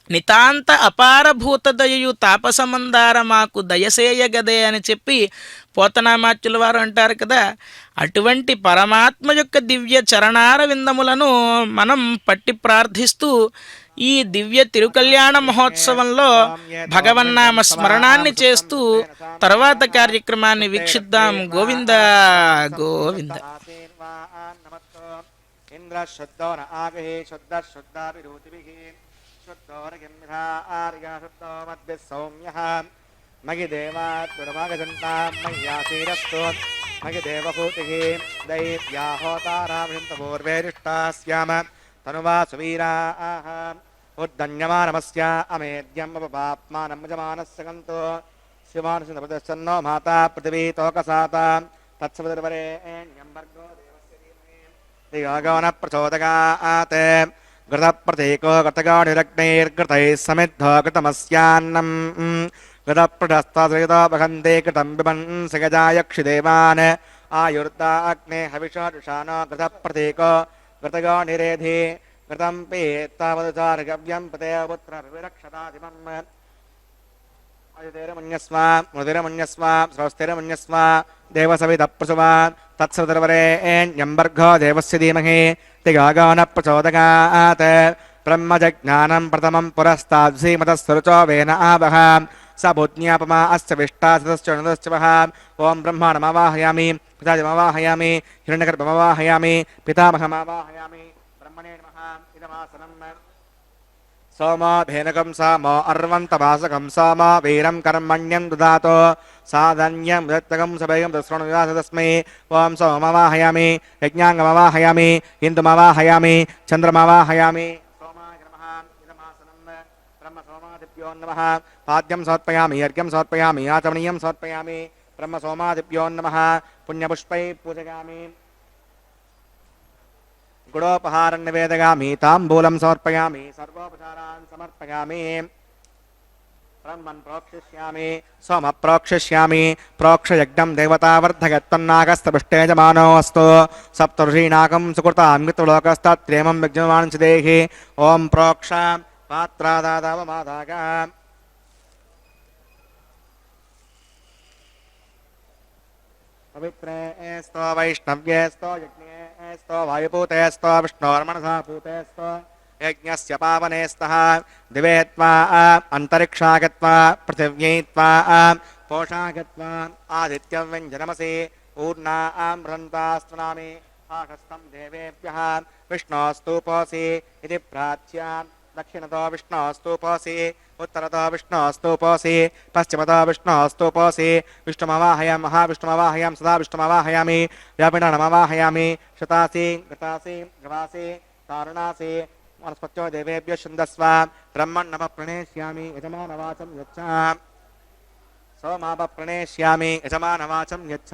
నితాంత అపారభూత దయయు తాపసమందార మాకు దయసేయగదే అని చెప్పి పోతనామాత్యుల వారు అంటారు కదా. అటువంటి పరమాత్మ యొక్క దివ్య చరణార విందములను మనం పట్టి ప్రార్థిస్తూ ఈ దివ్య తిరుకల్యాణ మహోత్సవంలో భగవన్నామ స్మరణాన్ని చేస్తూ తర్వాత కార్యక్రమాన్ని వీక్షిద్దాం. గోవింద గోవింద. ఇంద్ర శుద్ధో న ఆగహే శుద్ధ శుద్ధాభిరూతిభిః శుద్ధో రగిమ్మిధా ఆర్య శుద్ధో మద్భిః సౌమ్యః మగి దేవాత్మగజంతాం మయ్యాసీరస్తు మగి దేవహూతిః దైవ్యా హోతారామృతపూర్వేరిష్టాస్యామ తనువా సువీరాః ఉద్దన్యమానమస్య అమేద్యమపపాప్మానం యజమానస్య గంతో శివానుష ప్రదర్శన్నో మాతా పృథివీ తోకసాత తత్సవితుర్వరేణ్యం భర్గో దియోగోన ప్రచోదగాత్ ఘృతప్రతీకో ఘృతగానిరగ్నైర్ఘృతైः సమిద్ధో ఘృతమస్యాన్నం ఘృతపృఢస్తతో వహంతే ఘృతం పిబన్ సగజాయక్షిదేవాన్ ఆయుర్దాగ్నే హవిషాడుషానో ఘృతప్రతీకో ఘృతగానిరేధి ఘృతం పీత్తావదుచార్గవ్యం పతే పుత్రవిరక్షతాదిమం అదితేరమన్యస్వ మృదిరమన్యస్వ స్రవస్థిరమన్యస్వ దేవసవిత ప్రసువా తత్సవితుర్వరేణ్యం భర్గో దేవస్య ధీమహి దిగాగాన ప్రచోదగాత్ బ్రహ్మజజ్ఞానం ప్రథమం పురస్తాద్శ్రీమతస్సురుచో వేన ఆవహ స భూజ్ఞాపమా అస్య విష్టాశ్చ వహ. ఓం బ్రహ్మాణమవాహయామి పితాజమవాహయామి హిరణ్యగర్భమవాహయామి పితామహమవాహయామి బ్రహ్మణే నమః. ఇదమాసనం సోమో భేనకం సామో అర్వంతమాసకం సోమో వీరం కర్మణ్యం దదాతో సాధన్యం దత్తకం సభయం దశ్రణుయాస తస్మై. ఓం సోమవాహయామి యజ్ఞాంగమవాహయామి ఇందుమవాహయామి చంద్రమవాహయామి సోమాయ నమః. ఇదమాసనం బ్రహ్మ సోమాదిభ్యో నమః. పాద్యం సమర్పయామి అర్ఘ్యం సమర్పయామి ఆచమనీయం సమర్పయామి బ్రహ్మ సోమాదిభ్యో నమః. పుణ్యపుష్పై పూజయామి గుడోపహారం నివేదయామి తాంబూలం సమర్పయామి సర్వోపచారాన్ సమర్పయామి. బ్రహ్మన్ ప్రోక్షిష్యామి సోమ ప్రోక్షిష్యామి ప్రోక్షయజ్ఞం దేవతావర్ధగత్వన్నాగస్తపుష్టేజమానోऽस्तु సప్తఋషీనాకం సుకృతామృతలోకస్తత్రేమం విజ్ఞమానం చ దేహి. ఓం ప్రోక్ష పాత్రాదాదావమాదాగ పవిత్రే स्तो వైష్ణవ్యే स्तो యజ్ఞే स्तो వాయుపూతే स्तो విష్ణోర్మనసా పూతే स्तो యజ్ఞస్య పావనే స్తః. దివే త్వా అంతరిక్షాగత్వా పృథివ్యై త్వా పోషాగత్వా ఆదిత్యం వ్యంజనమసి ఊర్ణా బృహంతాస్త్వనామి ఆకస్తం దేవేభ్యః విష్ణోస్తూపోసి ఇది ప్రాచ్యా. దక్షిణతో విష్ణోస్తూపోసి ఉత్తరతో విష్ణోస్తూపోసి పశ్చిమతో విష్ణోస్తూపోసి. విష్ణుమవాహయాం మహావిష్ణుమవాహయాం సదా విష్ణుమవాహయామి వ్యాపిణమవాహయామి శతాసి గతాసి గవాసి తారుణాసి వనస్పత్యో దేవేభ్యో శృందస్వ. బ్రహ్మణ్ణమ ప్రణేష్యామి యజమానవాచం యచ్చ సోమాప ప్రణేష్యామి యజమానవాచం యచ్చ.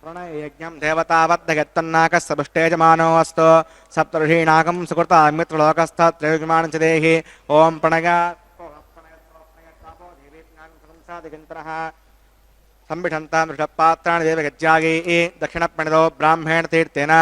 ప్రణయజ్ఞం దేవతావర్ధగత్వన్నాకస్సపుష్టేజమానోऽस्तु సప్తఋషీనాకం సుకృతామిత్రలోకస్తత్రేవిమానం చ దేహి. ఓం ప్రణయ సంభిషంతాం ఋషపాత్రాణి దేవగజ్యాగీ. దక్షిణప్రణిదో బ్రాహ్మేణ తీర్థేన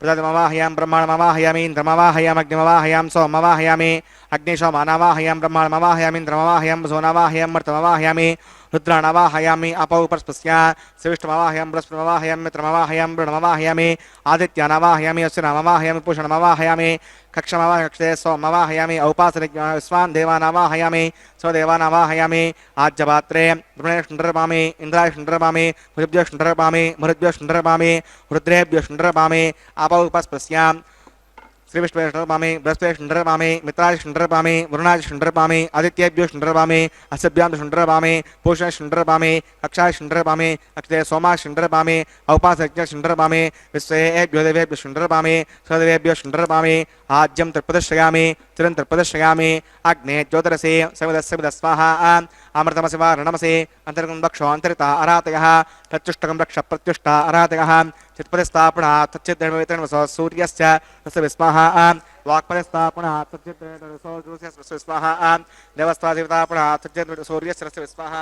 పృథిమవాహయాం బ్రహ్మాణమవాహయామి ఇంద్రమవాహయామగ్నిమవాహయాం సోమవాహయామి అగ్నిశోమానవాహయాం బ్రహ్మాణమవాహయామి ఇంద్రమవాహయాం వసోనవాహయాం మర్తమవాహయామి. रुद्राणावाहयामि अपौ परस्पस्या सविष्टमवाहयामि बृहस्पतिमवाहयामि मित्रमवाहयामि वरुणमवाहयामि आदित्यानवाहयामि अश्विनामवाहयामि पूषणमवाहयामि कक्षमवाहयामि कक्षते सोमवाहयामि औपासनिस्वान् देवानावाहयामि स्वदेवानावाहयामि आज्यपात्रे द्रुणेष्णरपामि इन्द्रायष्णरपामि भुजभ्यष्णरपामि मरुद्भ्यष्णरपामि रुद्रेभ्यष्णरपामि अपौ परस्पस्यां श्रीविष्णुपामि बृहस्पतिपामि मित्रापामि वरुणापामि आदित्येभ्योपामि अस्भ्यां शुंडरपामि पूषणपामि कक्षापामि अक्षते सोमापामि औपासपामि विश्वेभ्यो देवेभ्यो शुंडरपामि स्वदेवेभ्यो शुंडरपामि आज्यं तत्प्रदर्शयामि चिरं तत्प्रदर्शयामि अग्ने ज्योतिरसि सविदस्सविद स्वाहा अमृतमसि वा रणमसि अन्तर्गं रक्षो अन्तरिता अरातयः तच्चुष्टकं रक्ष प्रत्युष्टा अरातयः चित्पतिस्थापना तच्चिद्वसो सूर्यस्य तस्य विस्महा वाक्पतिस्थापना तच्चिद्वसो सूर्यस्य विस्महा देवस्तादिवतापना तच्चिद् सूर्यस्य तस्य विस्महा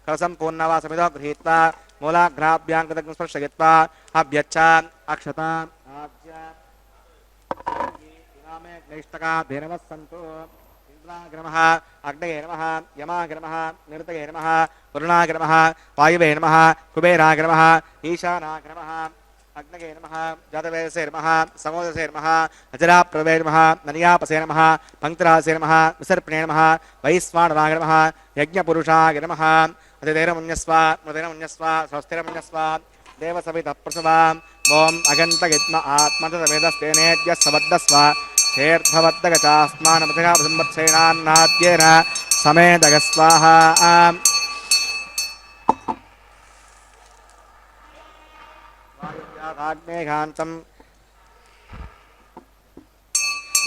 कलशं पूर्णवा समिदो गृहीत्वा मूलाग्राभ्याङ्गदग्नं स्पर्शयित्वा अभ्यच्छ अक्षता आज्य इमामे नैष्टका धेनवः सन्तु इंद्राय नमः अग्नये नमः यमाय नमः निरुतये नमः वरुणाय नमः वायुवे नमः कुबेराय नमः ईशानाय नमः अग्नये नमः जातवेदसे नमः समोदसे नमः अजराप्रवे नमः ननियापसे नमः पंक्तिरासे नमः विसर्पणे नमः वैश्वानराय नमः यज्ञपुरुषाय नमः अतिथैरमुन्यस्व मृदैरमुन्यस्व स्वस्तिरमुन्यस्व देवसवितः प्रसवां ओम अगन्तगित्म आत्मतवेदस्तेनेद्य सवद्दस्व चेर्थवद्दगचास्मानमतिगासंवत्सेनान्नाद्येन समेदगस्वाहा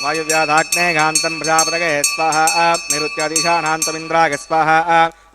वायुव्याधाग्नेघान्तं प्रजापतये स्वाहा निरुत्यादिशानान्तमिन्द्राय स्वाहा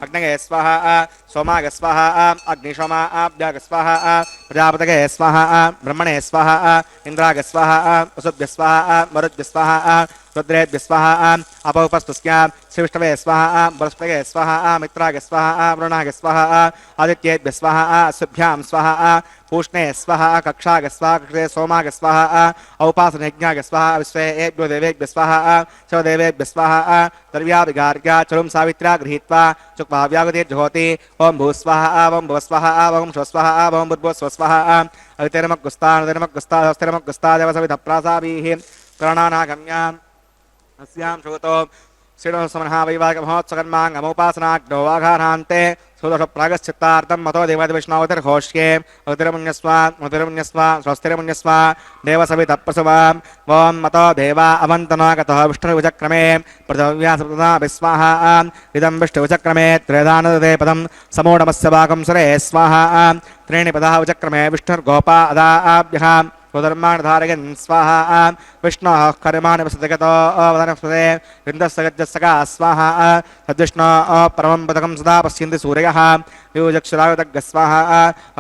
अग्नये स्वाहा सोमाय स्वाहा अग्निशोमाभ्याग स्वाहा प्रजापतये स्वाहा ब्रह्मणे स्वाहा इन्द्राय स्वाहा वसुभ्यः स्वाहा मरुद्भ्यः स्वाहा रुद्रेभ्यः स्वाहा अपौपस्तुस्या श्रीविष्णवे स्वाहा बृहस्पतये स्वाहा मित्राय स्वाहा वरुणाय स्वाहा आदित्येभ्यः स्वाहा अश्विभ्यां स्वाहा पूष्णे स्वाहा कक्षाय स्वाहा कक्षे सोमाय स्वाहा औपासनयज्ञाय स्वाहा विश्वेभ्यो देवेभ्यः स्वाहा शिवदेवेभ्यः स्वाहा द्रव्याभिगार्या चरुं सावित्र्या गृहीत्वा चुक्वाव्यागतिर्जुहोति ओं भूस्वाहा ओं भुवस्वाहा ओं स्वस्वाहा ओं भूर्भुवस्वस्वाहा अवितिरमग्गुस्ता नदिरमग्गुस्ता स्वस्तिरमग्गुस्ता देवसविधप्रासाभिः प्राणानागम्याम् अस्यां श्रुतो श्रीणोत्सवनः वैवाहिकमहोत्सवकर्माङ्गमोपासनाग्नो वाघारान्ते सुदोषप्रागश्चित्तार्थं मतो देवादिविष्णोतिर्घोष्ये अतिरमुन्यस्व स्वस्तिरमुन्यस्व देवसवितप्रसवाम् ॐ मतो देवा अवन्तनागतः विष्णुविचक्रमे पृथिव्या विस्वाहा इदं विष्णुविचक्रमे त्रेधानदे पदं समूढमस्य वाकं सुरे स्वाहा त्रीणि पदः विचक्रमे विष्णुर्गोपा अदाभ्यः स्वधर्मान् धारयन् स्वाहा विष्णोः कर्माणि वसतिगतो वदनस्पते विन्दस्सगज्जस्सका स्वाहा तद्विष्णोः परमं पदकं सदा पश्यन्ति सूर्यः योजक्षरायुतग्गः स्वाहा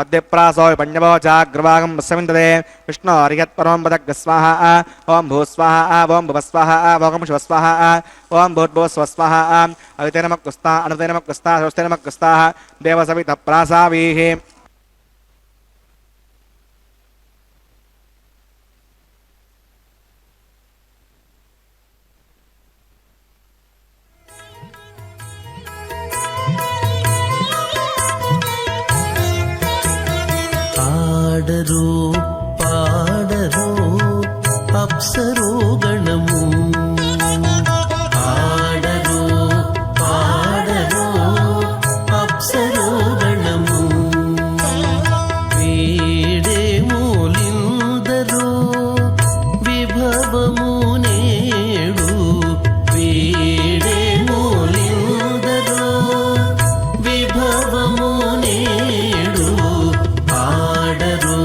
अद्यप्रासो विपण्यवो चाग्रवागं वस्यमिन्दते विष्णोः हरियत्परमं पदग्गः स्वाहा ॐ भूस्वाहा ॐ भुवस्वाहा ॐ शिवस्वाहा ॐ भूर्भुवस्वस्वाहा अवितेनमग्गस्ता अनुतेनमग्गस्ता स्वस्तिनमग्गस्ताः देवसवितः प्रासावीः ఆడరో పాడరో అప్సరో గణము ఆడరో పాడరో అప్సరో గణము వేడే మూలిందరో విభవము నేడు వేడే మూలిందరో విభవము నేడు ఆడరో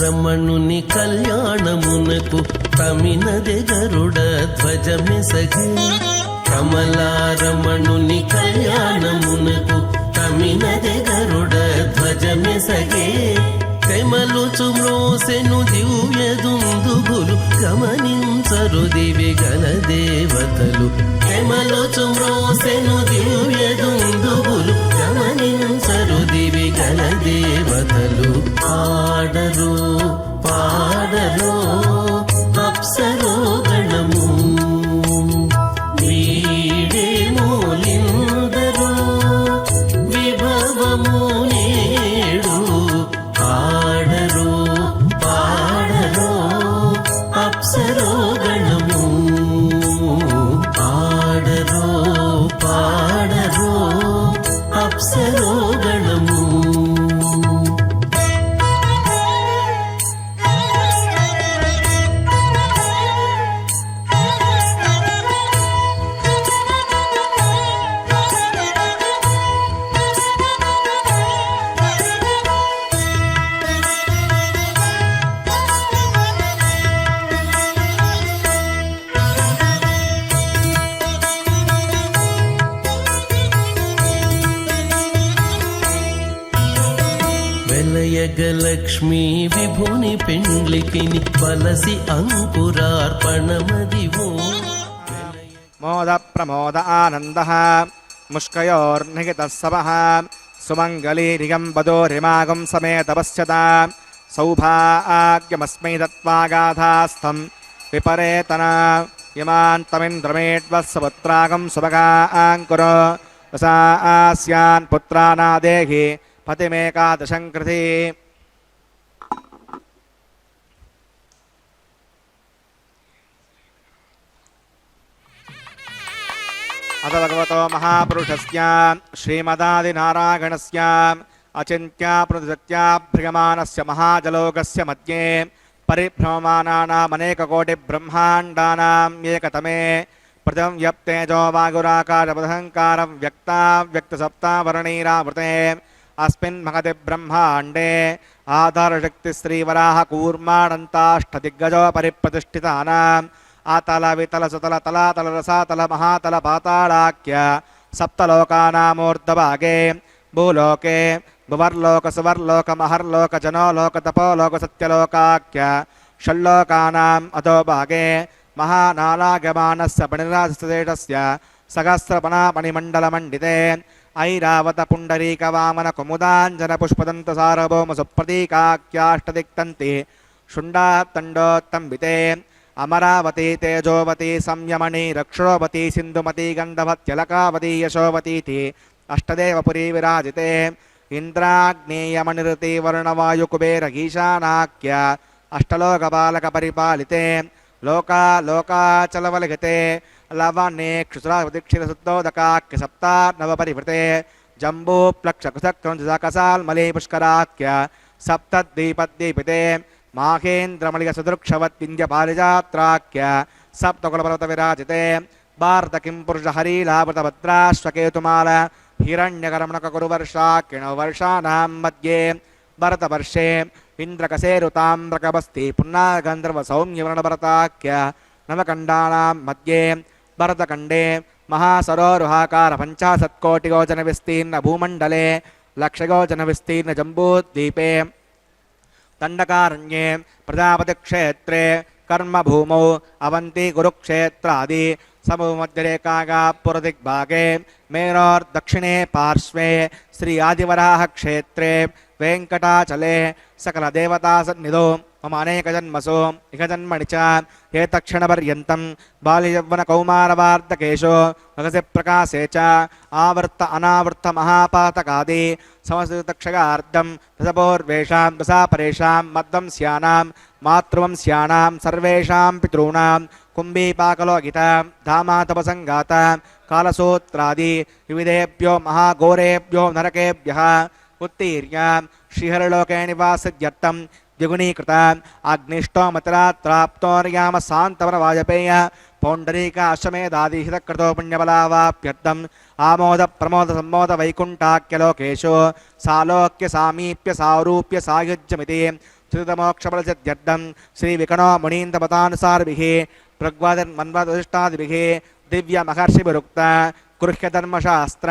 కమలారమణుని కళ్యాణమునకు తమినది గరుడ ధ్వజమెసగే కమలారమణుని కళ్యాణమునకు తమినది గరుడ ధ్వజమెసగే తెమలుచు మ్రోసెను దివ్య దుందుగులు గమనించరు దివి గల దేవతలు తెమలుచు మ్రోసెను దివ్య దుందుగులు గమనించరు దివి గల దేవతలు పాడరు పాడరు అప్సరో గణము వీడే మూలిందరు విభవము నేడు పాడరు పాడరు అప్సరో గణము పాడరు పాడరు అప్సరో గణము వెలయగలక్ష్మీ విభుని పెండ్లికిని బలసి అంకురార్పణమదివో మోద ప్రమోద ఆనంద ముష్కయోర్నిహితः సవః సుమంగళీరిగంబదోరిమాగం సమేతపశ్యత సౌభాగ్యమస్మై దత్వాగాధాస్థం విపరేతన ఇమాంతమింద్రమేడ్వస్సపుత్రాగం సుభగాంకురో రసాస్యాన్ పుత్రానాదేహి పతిమేకాదశం కృతి. అథ భగవతో మహాపురుషస్య శ్రీమదాదినారాయణస్య అచింత్యాప్రతిసత్యాభ్రియమానస్య మహాజలోకస్య మధ్యే పరిభ్రమమానానామనేకకోటిబ్రహ్మాండానాం ఏకతమే ప్రథం వ్యప్తేజో వాగురాకారపదహంకారం వ్యక్తావ్యక్తసప్తావరణీరావృతే అస్మిన్ మహతి బ్రహ్మాండే ఆధారశక్తిశ్రీవరాహ కూర్మాణంతాష్టదిగ్గజో పరిప్రతిష్ఠితానాం ఆతల వితల సుతల తలాతల రసాతల మహాతల పాతాళాఖ్య సప్తలోకానామూర్ధభాగే భూలోకే భువర్లోక సువర్లోక మహర్లోక జనోలోక తపోలోక సత్యలోకాఖ్య షల్లోకానాం అధోభాగే మహానాలాగమానస్య పణిరాజస్తేజస్య సహస్రపణాపణిమండలమండితే ఐరావత పుండరీక వామన కుముదాంజన పుష్పదంత సారభౌమ సుప్రతీకాఖ్యాష్టదిక్తంతి శుండాతండోత్తంబితే అమరావతి తేజోవతి సంయమణి రక్షోవతి సింధుమతి గంధవత్యలకావతి యశోవతీతి అష్టదేవపురీ విరాజితే ఇంద్రాగ్నేయమనిరుతి వరుణవాయుకుబేర ఈశానాఖ్య అష్టలోకపాలక పరిపాలితే లోకాచలవలిగతే లవణే క్షురావతిక్షిరశుద్ధోదకాఖ్య సప్తార్ణవపరివృతే జంబూప్లక్షకుసక్రంజకసాల్మలీ పుష్కరాఖ్య సప్తద్వీపద్వీపితే మాహేంద్రమళిగసదృక్షవత్వింధ్యపారిజాత్రాఖ్య సప్తకులపర్వత విరాజితే భారత కిం పురుష హరీలాభృతభద్రాశ్వకేతుమాల హిరణ్యకరమణకకురువర్షాకిణో వర్షానాం మధ్యే భరతవర్షే ఇంద్రకసేరుతామ్రకబస్తి పున్నాగంధర్వ సౌమ్యవర్ణభరతాఖ్య నవకండానాం మధ్యే భరతఖండే మహాసరోరుహాకార పంచాశత్కోటిగోచన విస్తీర్ణ భూమండలే లక్షగోచన విస్తీర్ణ జంబూద్వీపే దండకారణ్యే ప్రజాపతిక్షేత్రే కర్మభూమౌ అవంతి కురుక్షేత్రాది సమూహమధ్యరేఖాగా పురదిగ్భాగే మేరోర్దక్షిణే పార్శ్వే శ్రీ ఆదివరాహ క్షేత్రే వెంకటాచలే సకల దేవతా సన్నిధో మమ అనేక జన్మసు ఇహ జన్మని చ ఏతక్షణపర్యంతం బాల్యయౌవన కౌమారవార్ధకేషు భగసి ప్రకాశే చ ఆవర్త అనావర్త మహాపాతకాది సమస్తక్షగార్థం దశపూర్వేషాం దశాపరేషాం మద్వంస్యానాం మాతృవంస్యానాం సర్వేషాం పితॄణాం కుంభీపాకలోకిత ధామాతపసంగాత కాలసూత్రాది వివిధేభ్యో మహాఘోరేభ్యో నరకేభ్యః ఉత్తీర్య శ్రీహరిలోకే నివాసిత్యర్థం ద్విగుణీకృత అగ్నిష్టోమతిరాత్రాప్తోర్యామ శాంతవర వాజపేయ పౌండరీక అశ్వమేధాదిహితకృతో పుణ్యబలావాప్యర్థం ఆమోద ప్రమోద సంమోద వైకుంఠాఖ్యలోకేషు సాలోక్య సామీప్య సారూప్య సాయుజ్యమితి చిరుతమోక్షఫలసిద్ధ్యర్థం శ్రీ వికణో మునీంద్రమతానుసారిభిः ప్రగ్వాదన్మన్వదృష్టాదిభిः దివ్య మహర్షిభిరుక్త గృహ్యధర్మశాస్త్ర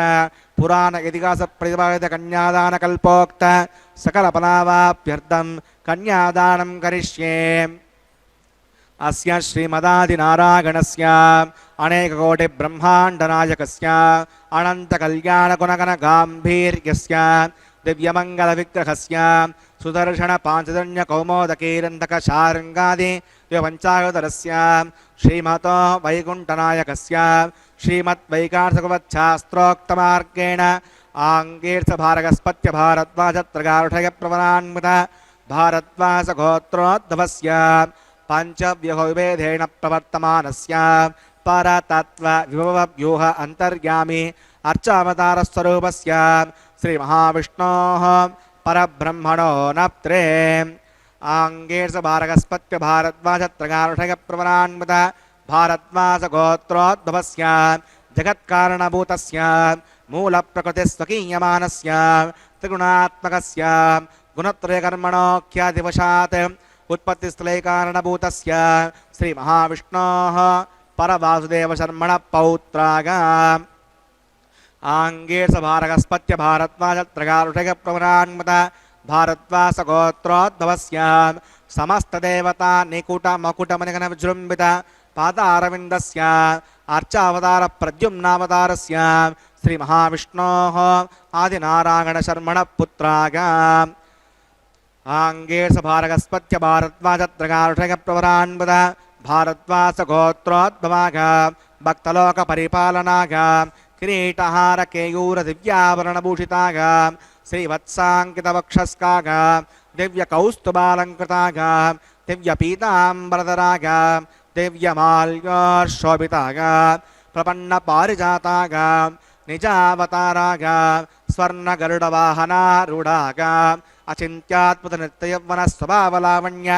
పురాణ ఇతిహాస ప్రతిపాదిత కన్యాదాన కల్పోక్త సకల ఫలావాప్యర్థం కన్యాదానం కరిష్యే. అస్య శ్రీమదాదినారాయణస్య అనేకకోటి బ్రహ్మాండనాయకస్య అనంత కళ్యాణ గుణగణ గాంభీర్యస్య దివ్యమంగళ విగ్రహస్య సుదర్శన పాంచజన్య కౌమోదకీరంతక శారంగాది పంచాయుధరస్య శ్రీమతో వైకుంఠనాయకస్య శ్రీమద్వైకార్షకవచ్ఛాస్త్రోక్తమార్గేణ ఆంగీర్షభారగస్పత్య భారద్వాజత్రగారుషయ ప్రవరాన్విత భారద్వాసగోత్రోద్భవస్య పంచవ్యూహవిభేదేన ప్రవర్తమానస్య పరతత్వ విభవవ్యూహ అంతర్యామి అర్చావతారస్వరూపస్య శ్రీ మహావిష్ణోః పరబ్రహ్మణో నప్త్రే ఆంగీర్షభారగస్పత్య భారద్వాజత్రగారుషయ ప్రవరాన్విత భారద్వాసగోత్రోద్భవస్య జగత్కారణభూతస్య మూలప్రకృతిస్వకీయమానస్య త్రిగుణాత్మకస్య గుణత్రయకర్మణోఖ్యాదివశాత్ ఉత్పత్తిస్థలే కారణభూతస్య శ్రీ మహావిష్ణోః పరవాసుదేవశర్మణ పౌత్రాగ ఆంగీర్షభారగస్పత్య భారద్వాజత్రగారుషయ ప్రవరాన్విత భారద్వాసగోత్రోద్భవస్య సమస్తదేవతా నికుట మకుటమనిగణ విజృంభిత పాదారవిందస్య అర్చావతార ప్రద్యుమ్నావతారస్య శ్రీ మహావిష్ణోః ఆదినారాయణ శర్మణ పుత్రాగ ఆంగీర్షభారగస్పత్య భారద్వాజత్రగారుషయ ప్రవరాన్విత భారద్వాసగోత్రోద్భవాగ భక్తలోక పరిపాలనాగ కిరీటహార కేయూర దివ్యాభరణభూషితాగ శ్రీవత్సాంకితవక్షస్కాగ దివ్య కౌస్తుభాలంకృతాగ దివ్య పీతాంబరధరాగ దివ్యమాల్యోశోభితాగ ప్రపన్న పారిజాతాగ నిజావతారాగ స్వర్ణ గరుడ వాహనారూఢాగ అచింత్యాద్భుత నృత్యయవ్వన స్వభావలావణ్య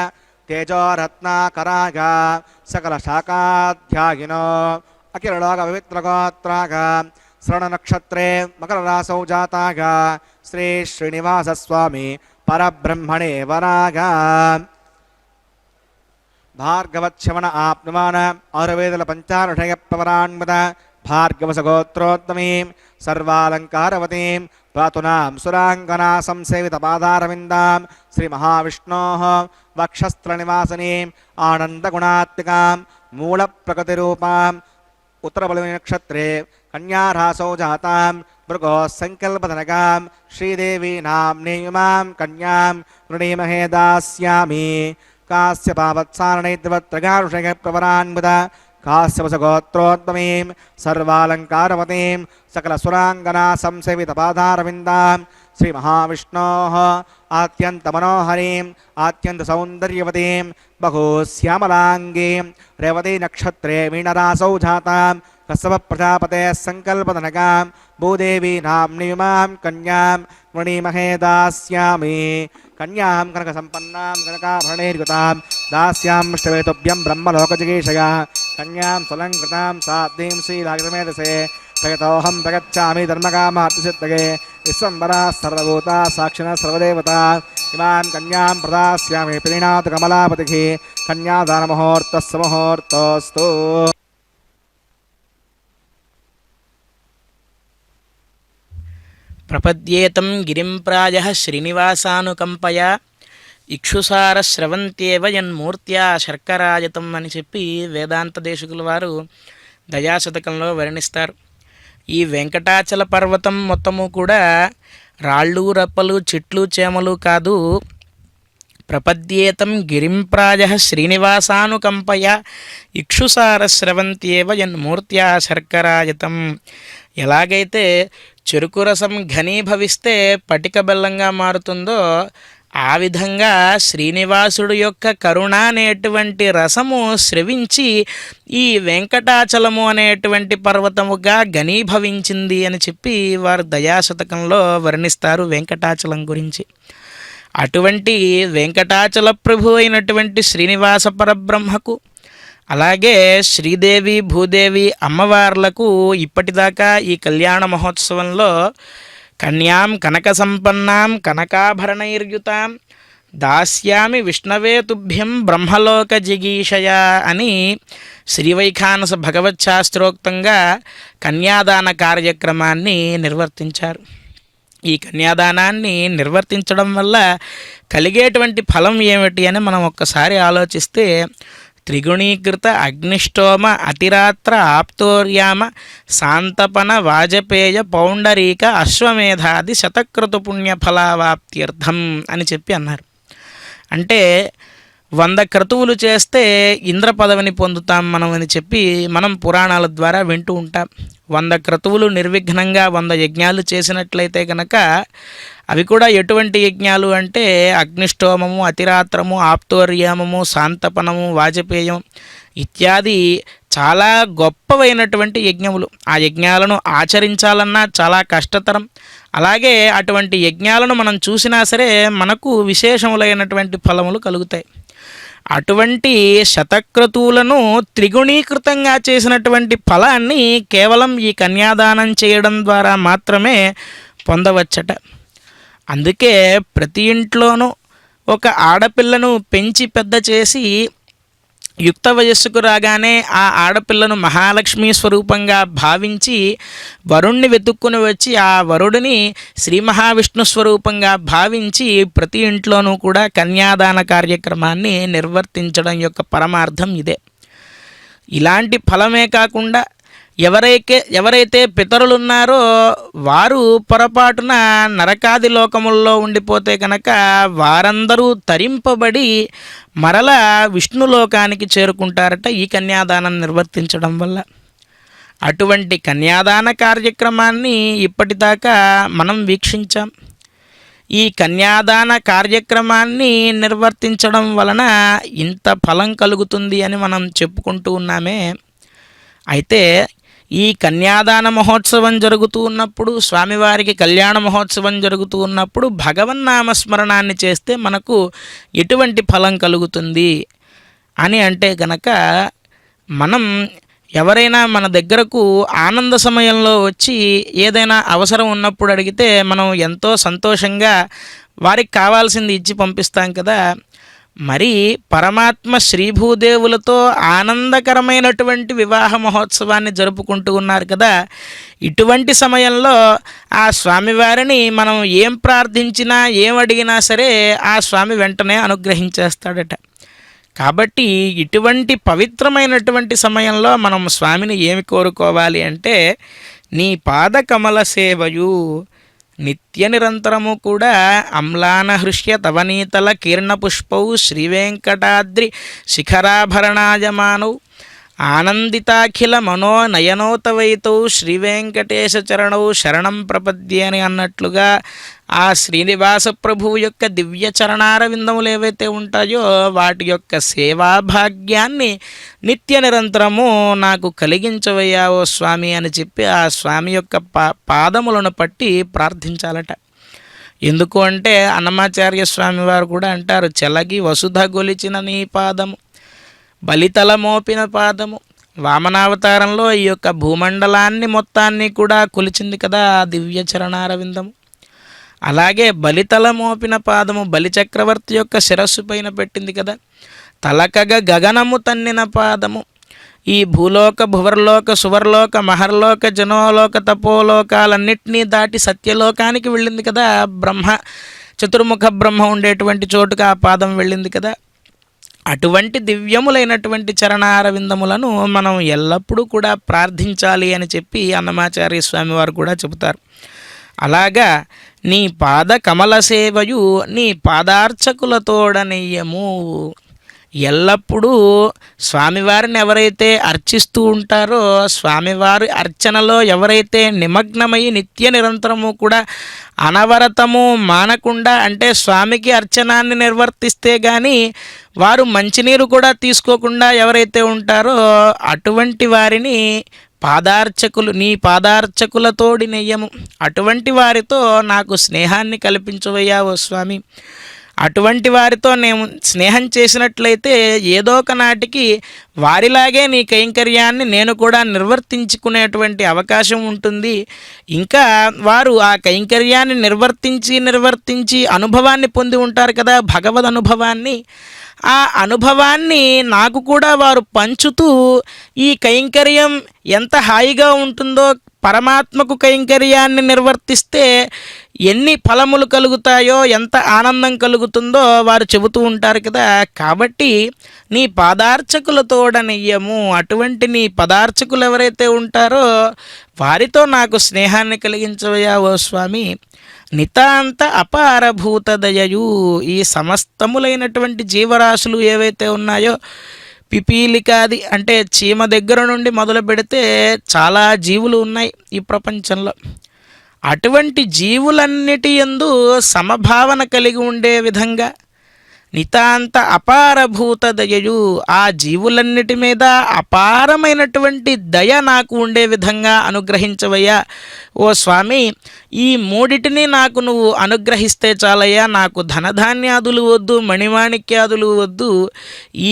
తేజోరత్నాకరాగ సకల శాఖాధ్యాయినో అఖిలలోక పవిత్రగోత్రాగ శ్రవణ నక్షత్రే మకర రాసౌ జాతాగ శ్రీ శ్రీనివాసస్వామి పరబ్రహ్మణే వరాగ భార్గవశ్రవణ ఆప్నుమాన ఆయుర్వేదల పంచారుషయ ప్రవరాన్విత భార్గవసగోత్రోత్తమీం సర్వాలంకారవతీం ప్రాతునాం సురాంగనా సంసేవిత పాదారవిందాం శ్రీ మహావిష్ణోః వక్షస్థలనివాసనీం ఆనందగుణాత్మికాం మూల ప్రకృతిరూపాం ఉత్తరబలి నక్షత్రే కన్యారాసౌ జాతాం భృగో సంకల్పధనకాం శ్రీదేవి నామ్నీయుమాం కన్యాం వృణీమహే దాస్యామి. కాశ్యపావత్సారణైద్వత్రగారుషయ ప్రవరాన్విత కాశ్యపసగోత్రోత్తమీం సర్వాలంకారవతీం సకల సురాంగనా సంసేవిత పాదారవిందాం శ్రీ మహావిష్ణోః ఆత్యంత మనోహరీం ఆత్యంత సౌందర్యవతీం బహూశ్యామలాంగీం రేవతీ నక్షత్రే మీనరాసౌ జాతాం కశ్యప ప్రజాపతే సంకల్పధనకాం భూదేవి నామ్నీయుమాం కన్యాం వృణీమహే దాస్యామి. కన్యాం కనక సంపన్నాం కనకాభరణైర్యుతాం దాస్యామిష్టవేతుభ్యం బ్రహ్మలోకజిగీషయ కన్యాం సులంకృతాం సాధ్వీం శ్రీరాగతమేధసే ప్రగతోహం ప్రగచ్చామి ధర్మకామార్థసిద్ధగే విశ్వంబరా సర్వభూతా సాక్షిణ సర్వదేవతా ఇమాం కన్యాం ప్రదాస్యామి ప్రీణాతు కమలాపతిః కన్యాదానముహూర్తస్సు ముహూర్తోస్తు. ప్రపద్యేతం గిరిం ప్రాయః శ్రీనివాసానుకంపయా ఇక్షుసారస్రవంత్యేవ యన్మూర్త్యా శర్కరాయతం అని చెప్పి వేదాంత దేశికుల వారు దయాశతకంలో వర్ణిస్తారు. ఈ వెంకటాచల పర్వతం మొత్తము కూడా రాళ్ళు రప్పలు చెట్లు చేమలు కాదు. ప్రపద్యేతం గిరింప్రాయ శ్రీనివాసానుకంపయ ఇక్షుసారస్రవంత్యేవ యన్మూర్త్యా శర్కరాయతం. ఎలాగైతే చెరుకు రసం ఘనీభవిస్తే పటిక బెల్లంగా మారుతుందో ఆ విధంగా శ్రీనివాసుడు యొక్క కరుణ అనేటువంటి రసము స్రవించి ఈ వెంకటాచలము అనేటువంటి పర్వతముగా ఘనీభవించింది అని చెప్పి వారు దయాశతకంలో వర్ణిస్తారు వెంకటాచలం గురించి. అటువంటి వెంకటాచల ప్రభు అయినటువంటి శ్రీనివాస పరబ్రహ్మకు అలాగే శ్రీదేవి భూదేవి అమ్మవార్లకు ఇప్పటిదాకా ఈ కళ్యాణ మహోత్సవంలో కన్యాం కనక సంపన్నాం కనకాభరణైర్యుతాం దాస్యామి విష్ణవే తుభ్యం బ్రహ్మలోక జిగీషయ అని శ్రీవైఖానస భగవత్ శాస్త్రోక్తంగా కన్యాదాన కార్యక్రమాన్ని నిర్వర్తించారు. ఈ కన్యాదానాన్ని నిర్వర్తించడం వల్ల కలిగేటువంటి ఫలం ఏమిటి అని మనం ఒక్కసారి ఆలోచిస్తే, త్రిగుణీకృత అగ్నిష్టోమ అతిరాత్ర ఆప్తోర్యామ శాంతపన వాజపేయ పౌండరీక అశ్వమేధాది శతక్రతు పుణ్యఫలావాప్త్యర్థం అని చెప్పి అన్నారు. అంటే 100 క్రతువులు చేస్తే ఇంద్ర పదవిని పొందుతాం మనం అని చెప్పి మనం పురాణాల ద్వారా వింటూ ఉంటాం. 100 క్రతువులు నిర్విఘ్నంగా 100 యజ్ఞాలు చేసినట్లయితే కనుక అవి కూడా ఎటువంటి యజ్ఞాలు అంటే అగ్నిష్టోమము, అతిరాత్రము, ఆప్తోర్యామము, శాంతపనము, వాజపేయం ఇత్యాది చాలా గొప్పవైనటువంటి యజ్ఞములు. ఆ యజ్ఞాలను ఆచరించాలన్నా చాలా కష్టతరం. అలాగే అటువంటి యజ్ఞాలను మనం చూసినా సరే మనకు విశేషములైనటువంటి ఫలములు కలుగుతాయి. అటువంటి శతక్రతువులను త్రిగుణీకృతంగా చేసినటువంటి ఫలాన్ని కేవలం ఈ కన్యాదానం చేయడం ద్వారా మాత్రమే పొందవచ్చట. అందుకే ప్రతి ఇంట్లోనూ ఒక ఆడపిల్లను పెంచి పెద్ద చేసి యుక్త వయస్సుకు రాగానే ఆ ఆడపిల్లను మహాలక్ష్మి స్వరూపంగా భావించి వరుణ్ణి వెతుక్కుని వచ్చి ఆ వరుడిని శ్రీ మహావిష్ణు స్వరూపంగా భావించి ప్రతి ఇంట్లోనూ కూడా కన్యాదాన కార్యక్రమాన్ని నిర్వర్తించడం యొక్క పరమార్థం ఇదే. ఇలాంటి ఫలమే కాకుండా ఎవరైతే పితరులున్నారో వారు పొరపాటున నరకాది లోకముల్లో ఉండిపోతే కనుక వారందరూ తరింపబడి మరల విష్ణులోకానికి చేరుకుంటారట ఈ కన్యాదానం నిర్వర్తించడం వల్ల. అటువంటి కన్యాదాన కార్యక్రమాన్ని ఇప్పటిదాకా మనం వీక్షించాం. ఈ కన్యాదాన కార్యక్రమాన్ని నిర్వర్తించడం వలన ఇంత ఫలం కలుగుతుంది అని మనం చెప్పుకుంటూ ఉన్నామే. అయితే ఈ కన్యాదాన మహోత్సవం జరుగుతూ ఉన్నప్పుడు, స్వామివారికి కళ్యాణ మహోత్సవం జరుగుతూ ఉన్నప్పుడు భగవన్నామస్మరణాన్ని చేస్తే మనకు ఎటువంటి ఫలం కలుగుతుంది అని అంటే గనక, మనం ఎవరైనా మన దగ్గరకు ఆనంద సమయంలో వచ్చి ఏదైనా అవసరం ఉన్నప్పుడు అడిగితే మనం ఎంతో సంతోషంగా వారికి కావాల్సింది ఇచ్చి పంపిస్తాం కదా. మరి పరమాత్మ శ్రీభూదేవులతో ఆనందకరమైనటువంటి వివాహ మహోత్సవాన్ని జరుపుకుంటూ ఉన్నారు కదా. ఇటువంటి సమయంలో ఆ స్వామివారిని మనం ఏం ప్రార్థించినా ఏం అడిగినా సరే ఆ స్వామి వెంటనే అనుగ్రహించేస్తాడట. కాబట్టి ఇటువంటి పవిత్రమైనటువంటి సమయంలో మనం స్వామిని ఏమి కోరుకోవాలి అంటే, నీ పాద కమల సేవయు నిత్య నిరంతరము కూడా అమ్లాన హృష్య తవనీతల కీర్ణపుష్పౌ శ్రీవేంకటాద్రి శిఖరాభరణాయమానౌ ఆనందితాఖిల మనోనయనోతవైతౌ శ్రీవేంకటేశ చరణౌ శరణం ప్రపద్యే అని అన్నట్లుగా ఆ శ్రీనివాస ప్రభువు యొక్క దివ్య చరణారవిందములు ఏవైతే ఉంటాయో వాటి యొక్క సేవాభాగ్యాన్ని నిత్య నిరంతరము నాకు కలిగించవయ్యావో స్వామి అని చెప్పి ఆ స్వామి యొక్క పాదములను పట్టి ప్రార్థించాలట. ఎందుకు అంటే అన్నమాచార్య స్వామి వారు కూడా అంటారు, చెలగి వసుధ గొలిచిన నీ పాదము, బలితల మోపిన పాదము. వామనావతారంలో ఈ యొక్క భూమండలాన్ని మొత్తాన్ని కూడా కొలిచింది కదా ఆ దివ్య చరణారవిందము. అలాగే బలితల మోపిన పాదము బలిచక్రవర్తి యొక్క శిరస్సు పైన పెట్టింది కదా. తలకగ గగనము తన్నిన పాదము ఈ భూలోక భువర్లోక సువర్లోక మహర్లోక జనోలోక తపోలోకాలన్నింటినీ దాటి సత్యలోకానికి వెళ్ళింది కదా. బ్రహ్మ చతుర్ముఖ బ్రహ్మ ఉండేటువంటి చోటుగా ఆ పాదం వెళ్ళింది కదా. అటువంటి దివ్యములైనటువంటి చరణారవిందములను మనం ఎల్లప్పుడూ కూడా ప్రార్థించాలి అని చెప్పి అన్నమాచార్య స్వామి వారు కూడా చెబుతారు. అలాగా నీ పాద కమల సేవయు నీ పాదార్చకులతోడనెయ్యము. ఎల్లప్పుడూ స్వామివారిని ఎవరైతే అర్చిస్తూ ఉంటారో, స్వామివారి అర్చనలో ఎవరైతే నిమగ్నమై నిత్య నిరంతరము కూడా అనవరతము మానకుండా, అంటే స్వామికి అర్చనాన్ని నిర్వర్తిస్తే కానీ వారు మంచినీరు కూడా తీసుకోకుండా ఎవరైతే ఉంటారో అటువంటి వారిని పాదార్చకులు నీ పాదార్చకులతోడి నెయ్యము. అటువంటి వారితో నాకు స్నేహాన్ని కల్పించవయ్యావో స్వామి. అటువంటి వారితో నేను స్నేహం చేసినట్లయితే ఏదో ఒక నాటికి వారిలాగే నీ కైంకర్యాన్ని నేను కూడా నిర్వర్తించుకునేటువంటి అవకాశం ఉంటుంది. ఇంకా వారు ఆ కైంకర్యాన్ని నిర్వర్తించి అనుభవాన్ని పొంది ఉంటారు కదా, భగవద్ అనుభవాన్ని. ఆ అనుభవాన్ని నాకు కూడా వారు పంచుతూ ఈ కైంకర్యం ఎంత హాయిగా ఉంటుందో, పరమాత్మకు కైంకర్యాన్ని నిర్వర్తిస్తే ఎన్ని ఫలములు కలుగుతాయో, ఎంత ఆనందం కలుగుతుందో వారు చెబుతూ ఉంటారు కదా. కాబట్టి నీ పాదార్చకులతోడనియ్యము, అటువంటి నీ పదార్చకులు ఎవరైతే ఉంటారో వారితో నాకు స్నేహాన్ని కలిగించవయ్యా ఓ స్వామి. నితాంత అపారభూత దయయు, ఈ సమస్తములైనటువంటి జీవరాశులు ఏవైతే ఉన్నాయో, పిపీలికాది అంటే చీమ దగ్గర నుండి మొదలు పెడితే చాలా జీవులు ఉన్నాయి ఈ ప్రపంచంలో. అటువంటి జీవులన్నిటి యందు సమభావన కలిగి ఉండే విధంగా నితాంత అపారభూత దయయు, ఆ జీవులన్నిటి మీద అపారమైనటువంటి దయ నాకు ఉండే విధంగా అనుగ్రహించవయ్యా ఓ స్వామి. ఈ మూడిటిని నాకు నువ్వు అనుగ్రహిస్తే చాలయ్యా, నాకు ధనధాన్యాదులు వద్దు, మణిమాణిక్యాదులు వద్దు.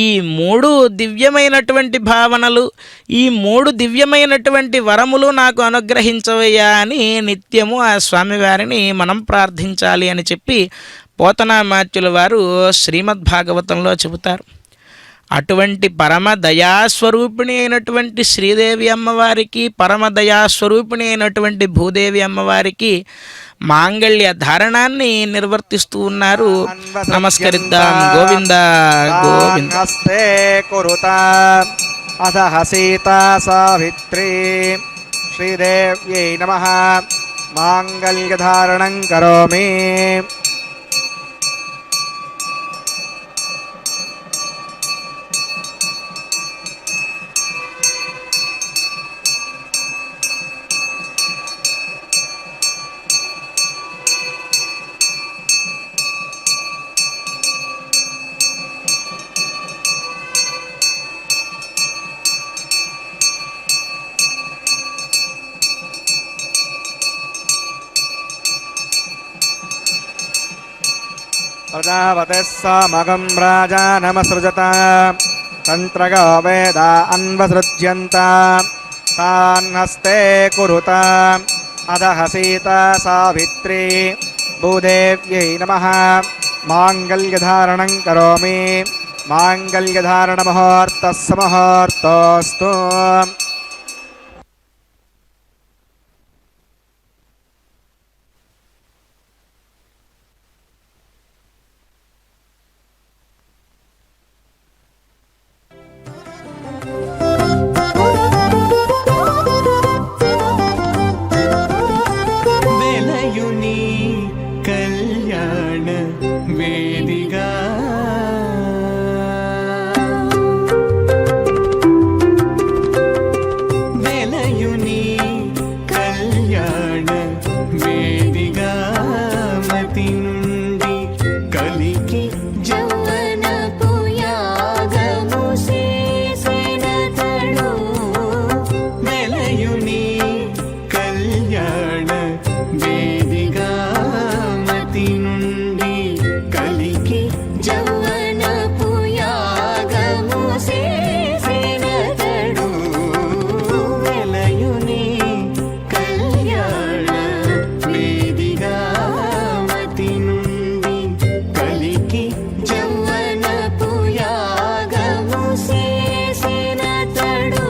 ఈ మూడు దివ్యమైనటువంటి భావనలు, ఈ మూడు దివ్యమైనటువంటి వరములు నాకు అనుగ్రహించవయ్యా అని నిత్యము ఆ స్వామివారిని మనం ప్రార్థించాలి అని చెప్పి పోతనామాత్యుల వారు శ్రీమద్భాగవతంలో చెబుతారు. అటువంటి పరమ దయాస్వరూపిణి అయినటువంటి శ్రీదేవి అమ్మవారికి, పరమ దయాస్వరూపిణి అయినటువంటి భూదేవి అమ్మవారికి మాంగళ్య ధారణాన్ని నిర్వర్తిస్తూ ఉన్నారు. నమస్కరిద్దాం. గోవింద గోవింద. హస్తే కురుత అథ సీతా సావిత్రీ శ్రీదేవ్యై నమః. మాంగళ్యధారణం కరోమి. ప్రజాపతిः సామగం రాజానమసృజత తంత్రగా వేద అన్వసృజ్యంత తాన్హస్తే కురుత అధః సీతా సావిత్రీ భూదేవ్యై నమః. మాంగళ్యధారణం కరోమి. మాంగళ్యధారణ ముహూర్తః సుముహూర్తోస్తు. వెలయుని కళ్యాణ వేదిగా వెలయుని కళ్యాణ వేదిగా మతి నుండి కలికి జౌవనపు యాగము చేసినతడు. వెలయుని కళ్యాణ వేదిగా మతి నుండి కలికి జౌవనపు యాగము చేసినతడు. వెలయుని కళ్యాణ వేదిగా మతి నుండి కలికి జౌవనపు యాగము చేసినతడు.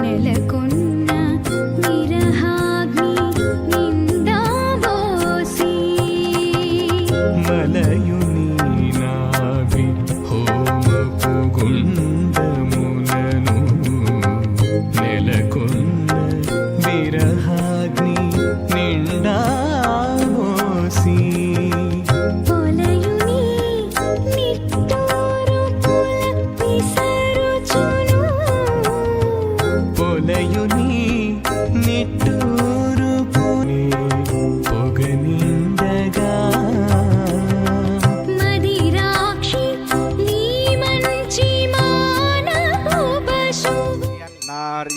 నెలకొన్న విరహాగ్ని నిందాబోసి మలయుని నాభి హోమపు గుండమునను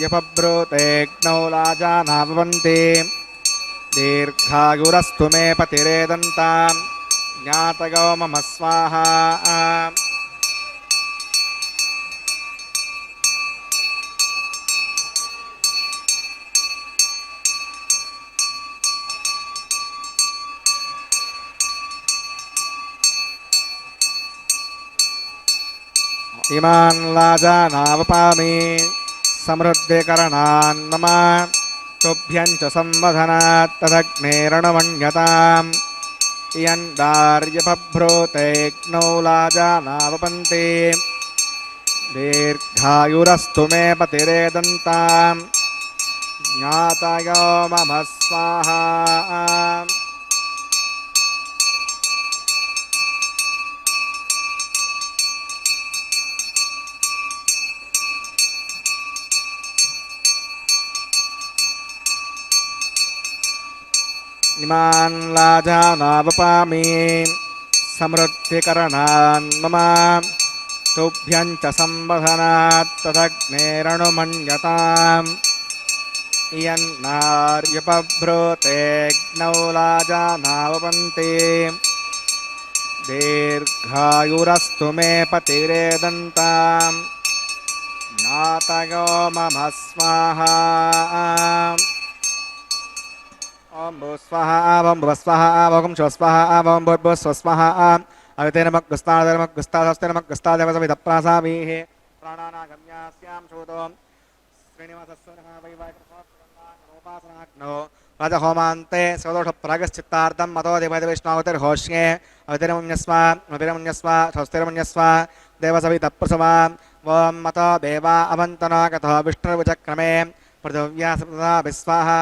यपब्रूतेऽग्नौ लाजानाभवन्ति दीर्घायुरस्तु मे पतिरेदन्तां ज्ञातयो मम स्वाहा इमान् लाजानावपामि समृद्धिकरणान् मम तुभ्यं च संवधनात् तदग्नेरणमन्यताम् इयन्दार्यपभ्रूतेऽग्नौ लाजानावपन्ति दीर्घायुरस्तु मे पतिरेदन्तां ज्ञातयो मम स्वाहा इमान् लाजानावपामि समृद्धिकरणान् मम तुभ्यं च संवधनात् तदग्नेरणुमन्यताम् इयन्नार्यपभ्रूतेऽग्नौ लाजानावपन्ति दीर्घायुरस्तु मे पतिरेदन्तां ज्ञातयो मम स्वाहा ओम भूस्वाहा ओम भुवस्वाहा ओम शिवस्वाहा ओम भूर्भुवस्वाहा अवितेनमग्गस्तादर्मग्गस्तादस्तेनमग्गस्तादेवसविधप्रासामीः प्राणानागम्यास्यां शोतो श्रीनिवासस्य नमः वैवाहिकोपासनाग्नो राजहोमान्ते सदोषप्रागश्चित्तार्थं मतो देवदेवैष्णवतिर्होष्ये अवितिरमुन्यस्वा स्वस्तिरमुन्यस्वा देवसविधप्रसवा ओम मतो देवा अवन्तनागतो विष्णुर्विचक्रमे पृथिव्या सप्तधा विस्वाहा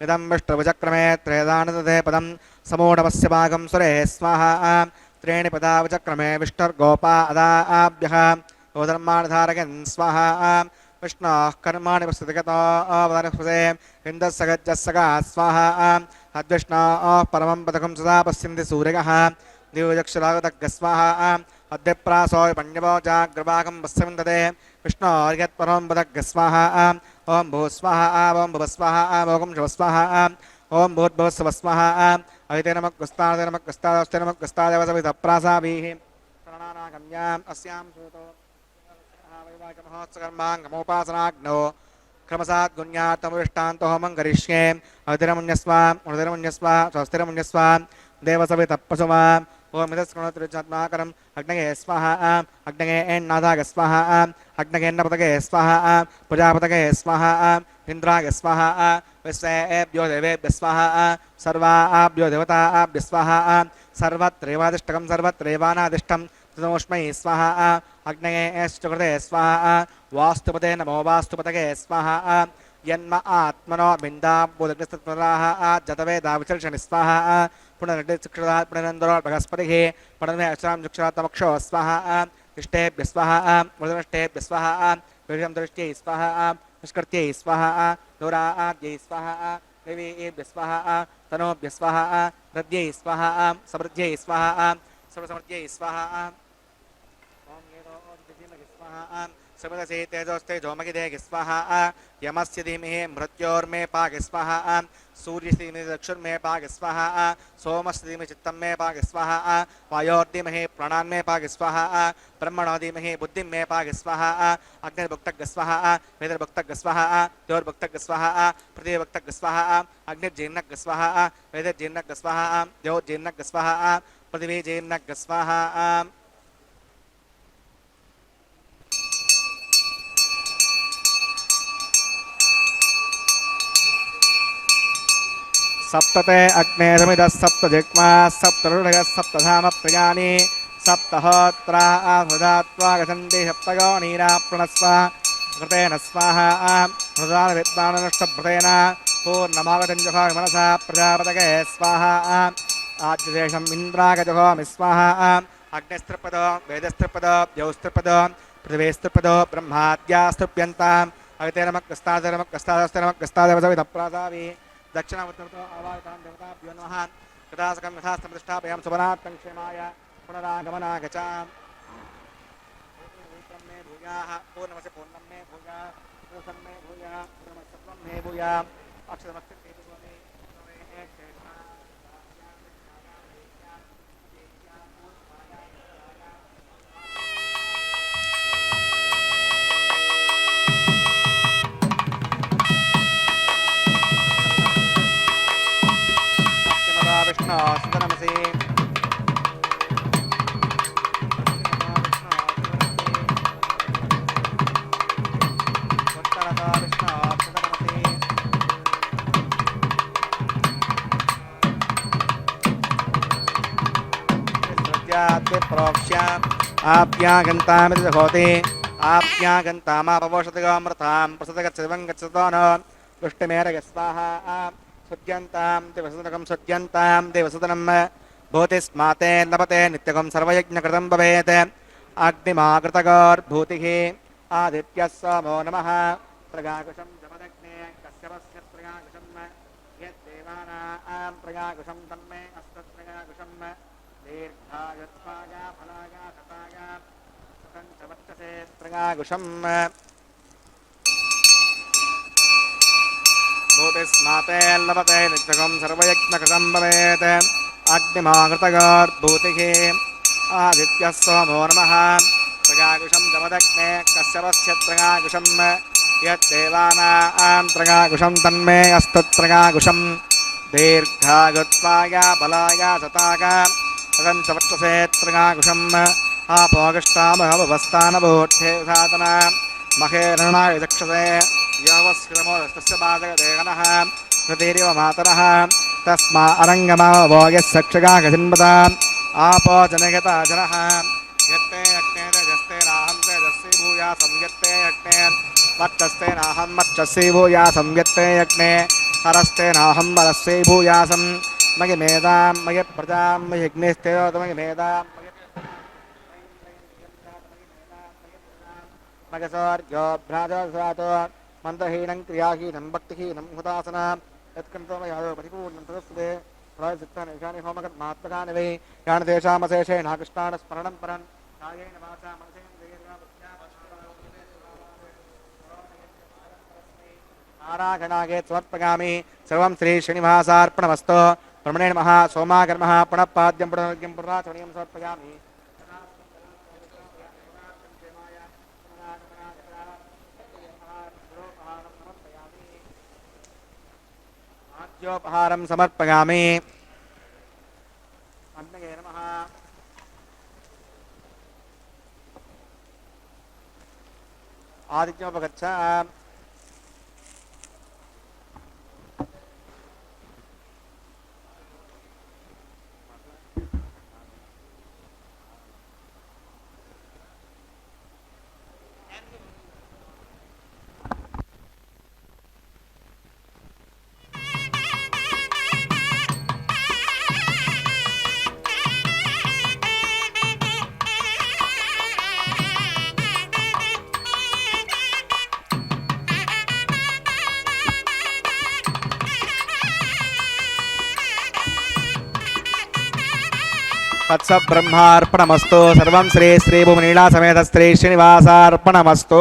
इदं विष्णुविचक्रमे त्रेदानदधे पदं समूढमस्य भागं सुरे स्वाहा त्रीणि पदा विचक्रमे विष्णुर्गोपा अदाभ्यः गोधर्माणधारयन् स्वाहा विष्णोः कर्माणि प्रस्तुतिगतो अवदनस्पदे इन्दस्सगज्जस्सगा स्वाहा अद्विष्णोः परमं पदकं सदा पश्यन्ति सूर्यः दिव्यचक्षुरागतग्गः स्वाहा अद्यप्रासो पण्यवो जाग्रभागं पश्यन्तते विष्णोर्यत्परमं पदग्गः स्वाहा ओम भूस्वाहा ओम भुवस्वाहा ओम शिवस्वाहा ओम भूर्भुवस्वस्वाहा अवितेनमग्गस्तादस्तेनमग्गस्तादेवसविधप्रासामीः प्राणानागम्याम् अस्यां शोतो वैवाहिकमहोत्सकर्माङ्गमोपासनाग्नो क्रमसात् गुण्यात्तमविष्टान्तो होमं करिष्ये अवितिरमुन्यस्वा स्वस्तिरमुन्यस्वा देवसविधप्रसवा ओम इदस्कृणोत्रिजात्माकरम् अग्नये स्वाहा अग्नये एन्नादाय स्वाहा अग्नयेन्नपतये स्वाहा प्रजापतये स्वाहा इंद्राय स्वाहा विश्वेभ्यो देवेभ्यः स्वाहा सर्वाभ्यो देवताभ्यः स्वाहा सर्वत्रैवादिष्टकं सर्वत्रैवानादिष्टं तदोष्मै स्वाहा अग्नये कृते स्वाहा वास्तुपते नमो वास्तुपतये स्वाहा यन्म आत्मनो बिन्दाबोधग्रस्तत्पराः जतवेदाविचर्षणि स्वाहा पुनर्निक्षुरात् पुनरन्दरो बृहस्पतिः पुनर्मे अक्षरां चक्षुरात्तमक्षो स्वाहा इष्टेभ्यः स्वाहा मृदनष्टेभ्यः स्वाहा वीर्यं स्वाहा निष्कृत्यै स्वाहा दूराद्यै स्वाहा देवीभ्यः स्वाहा तनोभ्यः स्वाहा हृद्यै स्वाहा समृद्ध्यै स्वाहा सर्वसमृद्ध्यै स्वाहा ओम स्वाहा समदसे तेजोस्ते जोमगिदे स्वाहा यमस्य धीमहि मृत्योर्मे पाग स्वाहा सूर्यस्य धीमहि दक्षुर्मे पाग स्वाहा सोमस्य धीमहि चित्तं मे पाग स्वाहा वायोर्धीमहि प्राणान्मे पाग स्वाहा ब्रह्मणो धीमहि बुद्धिं मे पाग स्वाहा अग्निर्भुक्तग् स्वाहा वेदर्भुक्तग् स्वाहा द्योर्भुक्तग् स्वाहा पृथिवीभुक्तग् स्वाहा अग्निर्जीर्णग् स्वाहा वेदर्जीर्णग् स्वाहा द्योर्जीर्णग् स्वाहा पृथिवीजीर्णग् स्वाहा सप्तते अग्ने समिदः सप्तजिह्वा सप्तऋषयः सप्तधाम प्रियाणि सप्तहोत्रा आहुधात्वा गच्छन्ति सप्तयोनीरा प्रणस्व घृतेन स्वाहा हृदान विद्वाननुष्टभृतेन पूर्णमागतं जुहोमि मनसा प्रजापतये स्वाहा आद्यशेषम् इन्द्रागजुहोमि स्वाहा अग्निस्त्रिपदो वेदस्त्रिपदो द्यौस्त्रिपदो पृथिवीस्त्रिपदो ब्रह्माद्यास्तृप्यन्ताम् अवितेनमग्गस्तादस्तेनमग्गस्तादेवसविधप्रासावि दक्षिणावतरतो आवाहितां देवताभ्यो नमः कदासकं यथास्थं प्रतिष्ठापयां सुवनात्तं क्षेमाय पुनरागमनागचाम् भूयाः पूर्णमसि पूर्णं मे भूया पूर्णं मे भूया पूर्णमसत्वं मे भूया अक्षरमक्षर मे भूया विष्णु सुतनमसि प्रोक्ष्य आप्यागन्तामिति होति आप्यागन्तामापवोषतिगामृतां प्रसदगच्छदिवं गच्छतो न पुष्टिमेरगस्वाहा सुद्यन्तां देवसुदनकं सुद्यन्तां देवसुदनं भूति स्माते लभते नित्यकं सर्वयज्ञकृतं भवेत् अग्निमाकृतगोर्भूतिः आदित्यः सोमो नमः प्रगाकुशं जमदग्ने कश्यपस्य प्रगाकुशं यद्देवानां प्रगाकुशं तन्मे अस्तत्प्रगाकुशं दीर्घायुत्वाया फलाया शताया सतञ्चवर्चसे प्रगाकुशं भूतिस्माते लभते नित्यकं सर्वयज्ञकृतं भवेत् अग्निमाकृतगोर्भूतिः आदित्यः सोमो नमः प्रगाकुशं जमदग्ने कश्यपस्य प्रगाकुशं यद्देवानां प्रगाकुशं तन्मे अस्तत्प्रगाकुशं दीर्घायुत्वाय बलाय शताय सतञ्चवर्चसे प्रगाकुशम् आपोगष्टामभवस्थानभूष्ठे साधन महेरणाय चक्षसे योगस्कृतमोदस्तस्य पादगदेगनः कृतिरिव मातरः तस्मा अरङ्गमावभोगः सक्षगागसिन्वता आपो जनयता जनः यत्ते यज्ञे तेजस्ते नाहं तेजस्वी भूयासं यत्ते यज्ञे वर्चस्ते नाहं वर्चस्वी भूयासं यत्ते यज्ञे हरस्ते नाहं वरस्वी भूयासं मयि मेधां मयि प्रजां मयि यज्ञेस्ते मयि मेधां मयसौर्योभ्राजसातो मन्दहीनं क्रियाहीनं भक्तिहीनं हुतासनां यत्कण्ठमयादो परिपूर्णं तदस्ते प्रायसिद्धानि ईशानि होमकर्मात्मकानि वै यानि तेषामशेषेण कृष्णानुस्मरणं परं कायेन वाचा मनसेन्द्रियेण आराधनागे समर्पयामि सर्वं श्रीश्रीनिवासार्पणमस्तु ब्रह्मणे नमः सोमाकर्मः पुनः पाद्यं पुनर्घ्यं पुनराचरणीयं समर्पयामि आद्योपहारं समर्पयामि अग्नये नमः आदित्योपगच्छ वत्स ब्रह्मार्पणमस्तु सर्वं श्री श्री भूमनीला समेत श्री श्रीनिवासार्पणमस्तु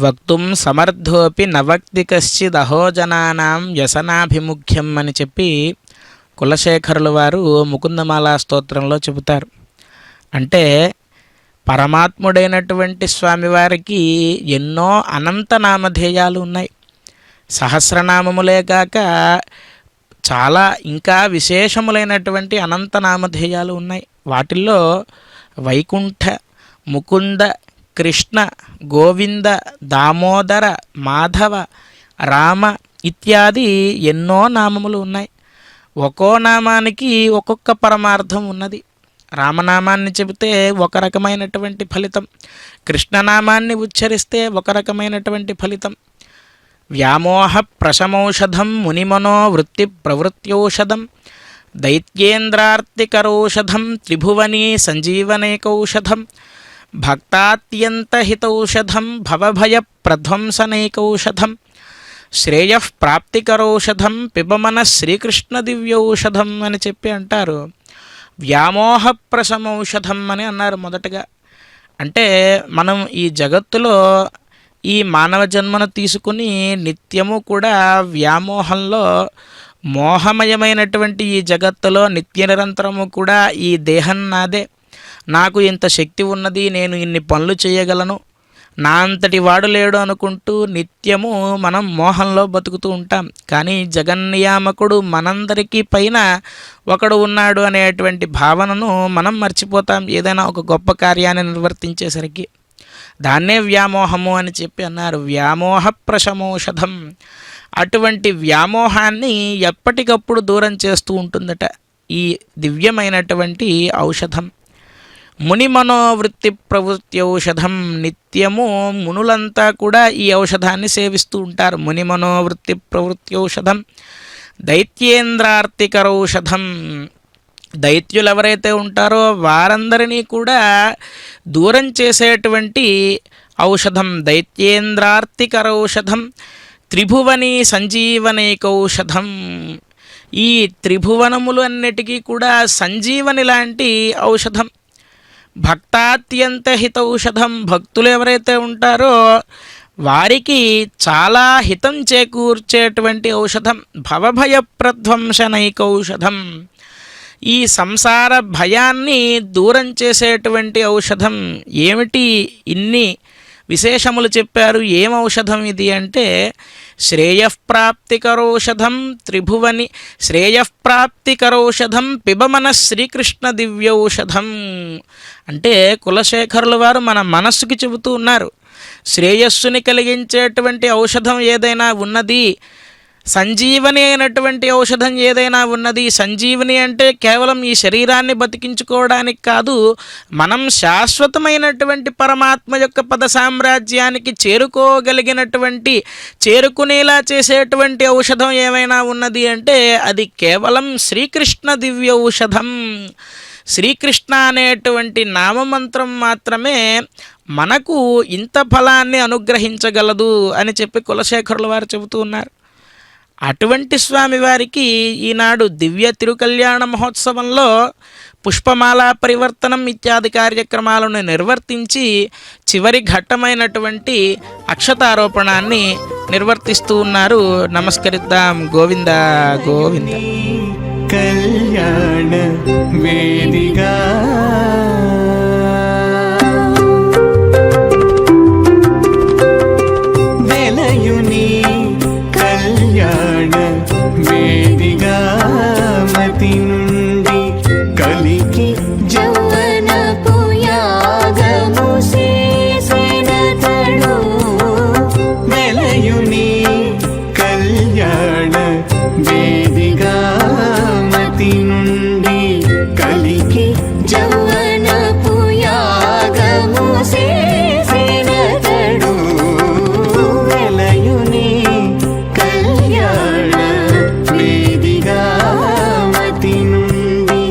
వక్తుం సమర్థోపి నవక్తి కశ్చిదహో జనానాం వ్యసనాభిముఖ్యం అని చెప్పి కులశేఖరుల వారు ముకుందమాలా స్తోత్రంలో చెబుతారు. అంటే పరమాత్ముడైనటువంటి స్వామివారికి ఎన్నో అనంత నామధేయాలు ఉన్నాయి. సహస్రనామములే కాక చాలా ఇంకా విశేషములైనటువంటి అనంత నామధేయాలు ఉన్నాయి. వాటిల్లో వైకుంఠ, ముకుంద, కృష్ణ, గోవింద, దామోదర, మాధవ, రామ ఇత్యాది ఎన్నో నామములు ఉన్నాయి. ఒక్కో నామానికి ఒక్కొక్క పరమార్థం ఉన్నది. రామనామాన్ని చెబితే ఒక రకమైనటువంటి ఫలితం, కృష్ణనామాన్ని ఉచ్చరిస్తే ఒక రకమైనటువంటి ఫలితం. వ్యామోహ ప్రశమౌషధం మునిమనో వృత్తి ప్రవృత్యౌషధం దైత్యేంద్రార్తికరౌషధం త్రిభువనీ సంజీవనైకౌషధం భక్తాత్యంతహితౌషధం భవభయ ప్రధ్వంసనైకౌషధం శ్రేయః ప్రాప్తికరౌషధం పిబమన శ్రీకృష్ణ దివ్యౌషధం అని చెప్పి అంటారు. వ్యామోహ ప్రశమౌషధం అని అన్నారు మొదటగా. అంటే మనం ఈ జగత్తులో ఈ మానవ జన్మను తీసుకుని నిత్యము కూడా వ్యామోహంలో మోహమయమైనటువంటి ఈ జగత్తులో నిత్య నిరంతరము కూడా ఈ దేహం నాదే, నాకు ఇంత శక్తి ఉన్నది, నేను ఇన్ని పనులు చేయగలను, నా అంతటి వాడు లేడు అనుకుంటూ నిత్యము మనం మోహంలో బతుకుతూ ఉంటాం. కానీ జగన్నియామకుడు మనందరికీ పైన ఒకడు ఉన్నాడు అనేటువంటి భావనను మనం మర్చిపోతాం ఏదైనా ఒక గొప్ప కార్యాన్ని నిర్వర్తించేసరికి. దాన్నే వ్యామోహము అని చెప్పి అన్నారు. వ్యామోహ ప్రశమౌషధం. అటువంటి వ్యామోహాన్ని ఎప్పటికప్పుడు దూరం చేస్తూ ఉంటుందట ఈ దివ్యమైనటువంటి ఔషధం. ముని మనోవృత్తి ప్రవృత్తి ఔషధం. నిత్యము మునులంతా కూడా ఈ ఔషధాన్ని సేవిస్తూ ఉంటారు. ముని మనోవృత్తి ప్రవృత్తి ఔషధం. దైత్యేంద్రార్తికరౌషధం. దైత్యులు ఎవరైతే ఉంటారో వారందరినీ కూడా దూరం చేసేటువంటి ఔషధం దైత్యేంద్రార్తికరౌషధం. త్రిభువని సంజీవనైకౌషధం. ఈ త్రిభువనములు అన్నిటికీ కూడా సంజీవని లాంటి ఔషధం. భక్తాత్యంత హితౌషధం. భక్తులు ఎవరైతే ఉంటారో వారికి చాలా హితం చేకూర్చేటువంటి ఔషధం. భవభయ ప్రధ్వంసనైకౌషధం. ఈ సంసార భయాన్ని దూరం చేసేటువంటి ఔషధం. ఏమిటి ఇన్ని విశేషములు చెప్పారు? ఏం ఔషధం ఇది అంటే శ్రేయఃప్రాప్తికరౌషధం త్రిభువని శ్రేయఃప్రాప్తికరౌషధం పిబమన శ్రీకృష్ణ దివ్యౌషధం. అంటే కులశేఖరుల వారు మన మనస్సుకి చెబుతూ ఉన్నారు, శ్రేయస్సుని కలిగించేటువంటి ఔషధం ఏదైనా ఉన్నది, సంజీవని అయినటువంటి ఔషధం ఏదైనా ఉన్నది. సంజీవని అంటే కేవలం ఈ శరీరాన్ని బతికించుకోవడానికి కాదు, మనం శాశ్వతమైనటువంటి పరమాత్మ యొక్క పద సామ్రాజ్యానికి చేరుకోగలిగినటువంటి చేరుకునేలా చేసేటువంటి ఔషధం ఏమైనా ఉన్నది అంటే అది కేవలం శ్రీకృష్ణ దివ్య ఔషధం. శ్రీకృష్ణ అనేటువంటి నామమంత్రం మాత్రమే మనకు ఇంత ఫలాన్ని అనుగ్రహించగలదు అని చెప్పి కులశేఖరుల వారు చెబుతూ ఉన్నారు. అటువంటి స్వామివారికి ఈనాడు దివ్య తిరుకల్యాణ మహోత్సవంలో పుష్పమాలా పరివర్తనం ఇత్యాది కార్యక్రమాలను నిర్వర్తించి చివరి ఘట్టమైనటువంటి అక్షతారోపణాన్ని నిర్వర్తిస్తూ ఉన్నారు. నమస్కరిద్దాం. గోవింద గోవింద. కళ్యాణ వేదిగా వెలయుని కళ్యాణ వేదిగా మతి నుండి కలికి యౌవనపు యాగము చేసినతడు వెలయుని కళ్యాణ వేదిగా మతి నుండి కలికి యౌవనపు యాగము చేసినతడు వెలయుని కళ్యాణ వేదిగా మతి నుండి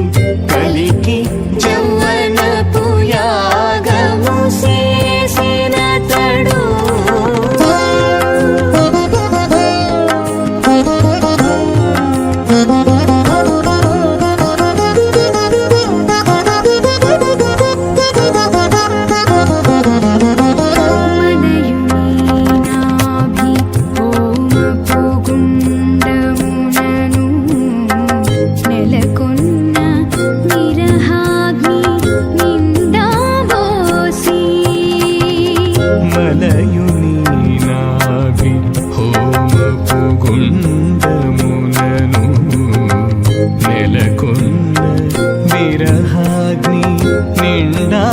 కలికి యౌవనపు యాగము చేసినతడు మనయునాభి హోమపు గుండమునను నెలకొన్న విరహాగ్ని నిండాబోసి మలయుని నాభి హోమపు గుండమునను నెలకొన్న విరహాగ్ని నిండా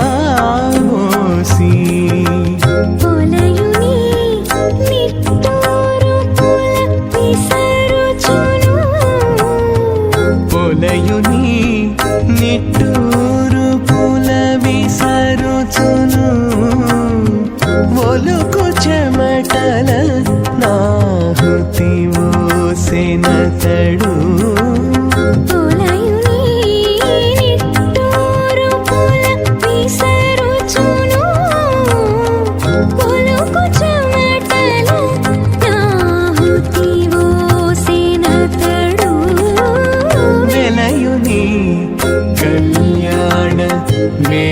మోసి పొలయుని నిట్టూరు పుల విసరుచును పొలయుని నిట్టూరు పుల విసరుచును ఒలుకు చెమటల నాహుతి ఓసెనతడు పొలయుని నిట్టూరు పుల విసరుచును ఒలుకు చెమటల నాహుతి మే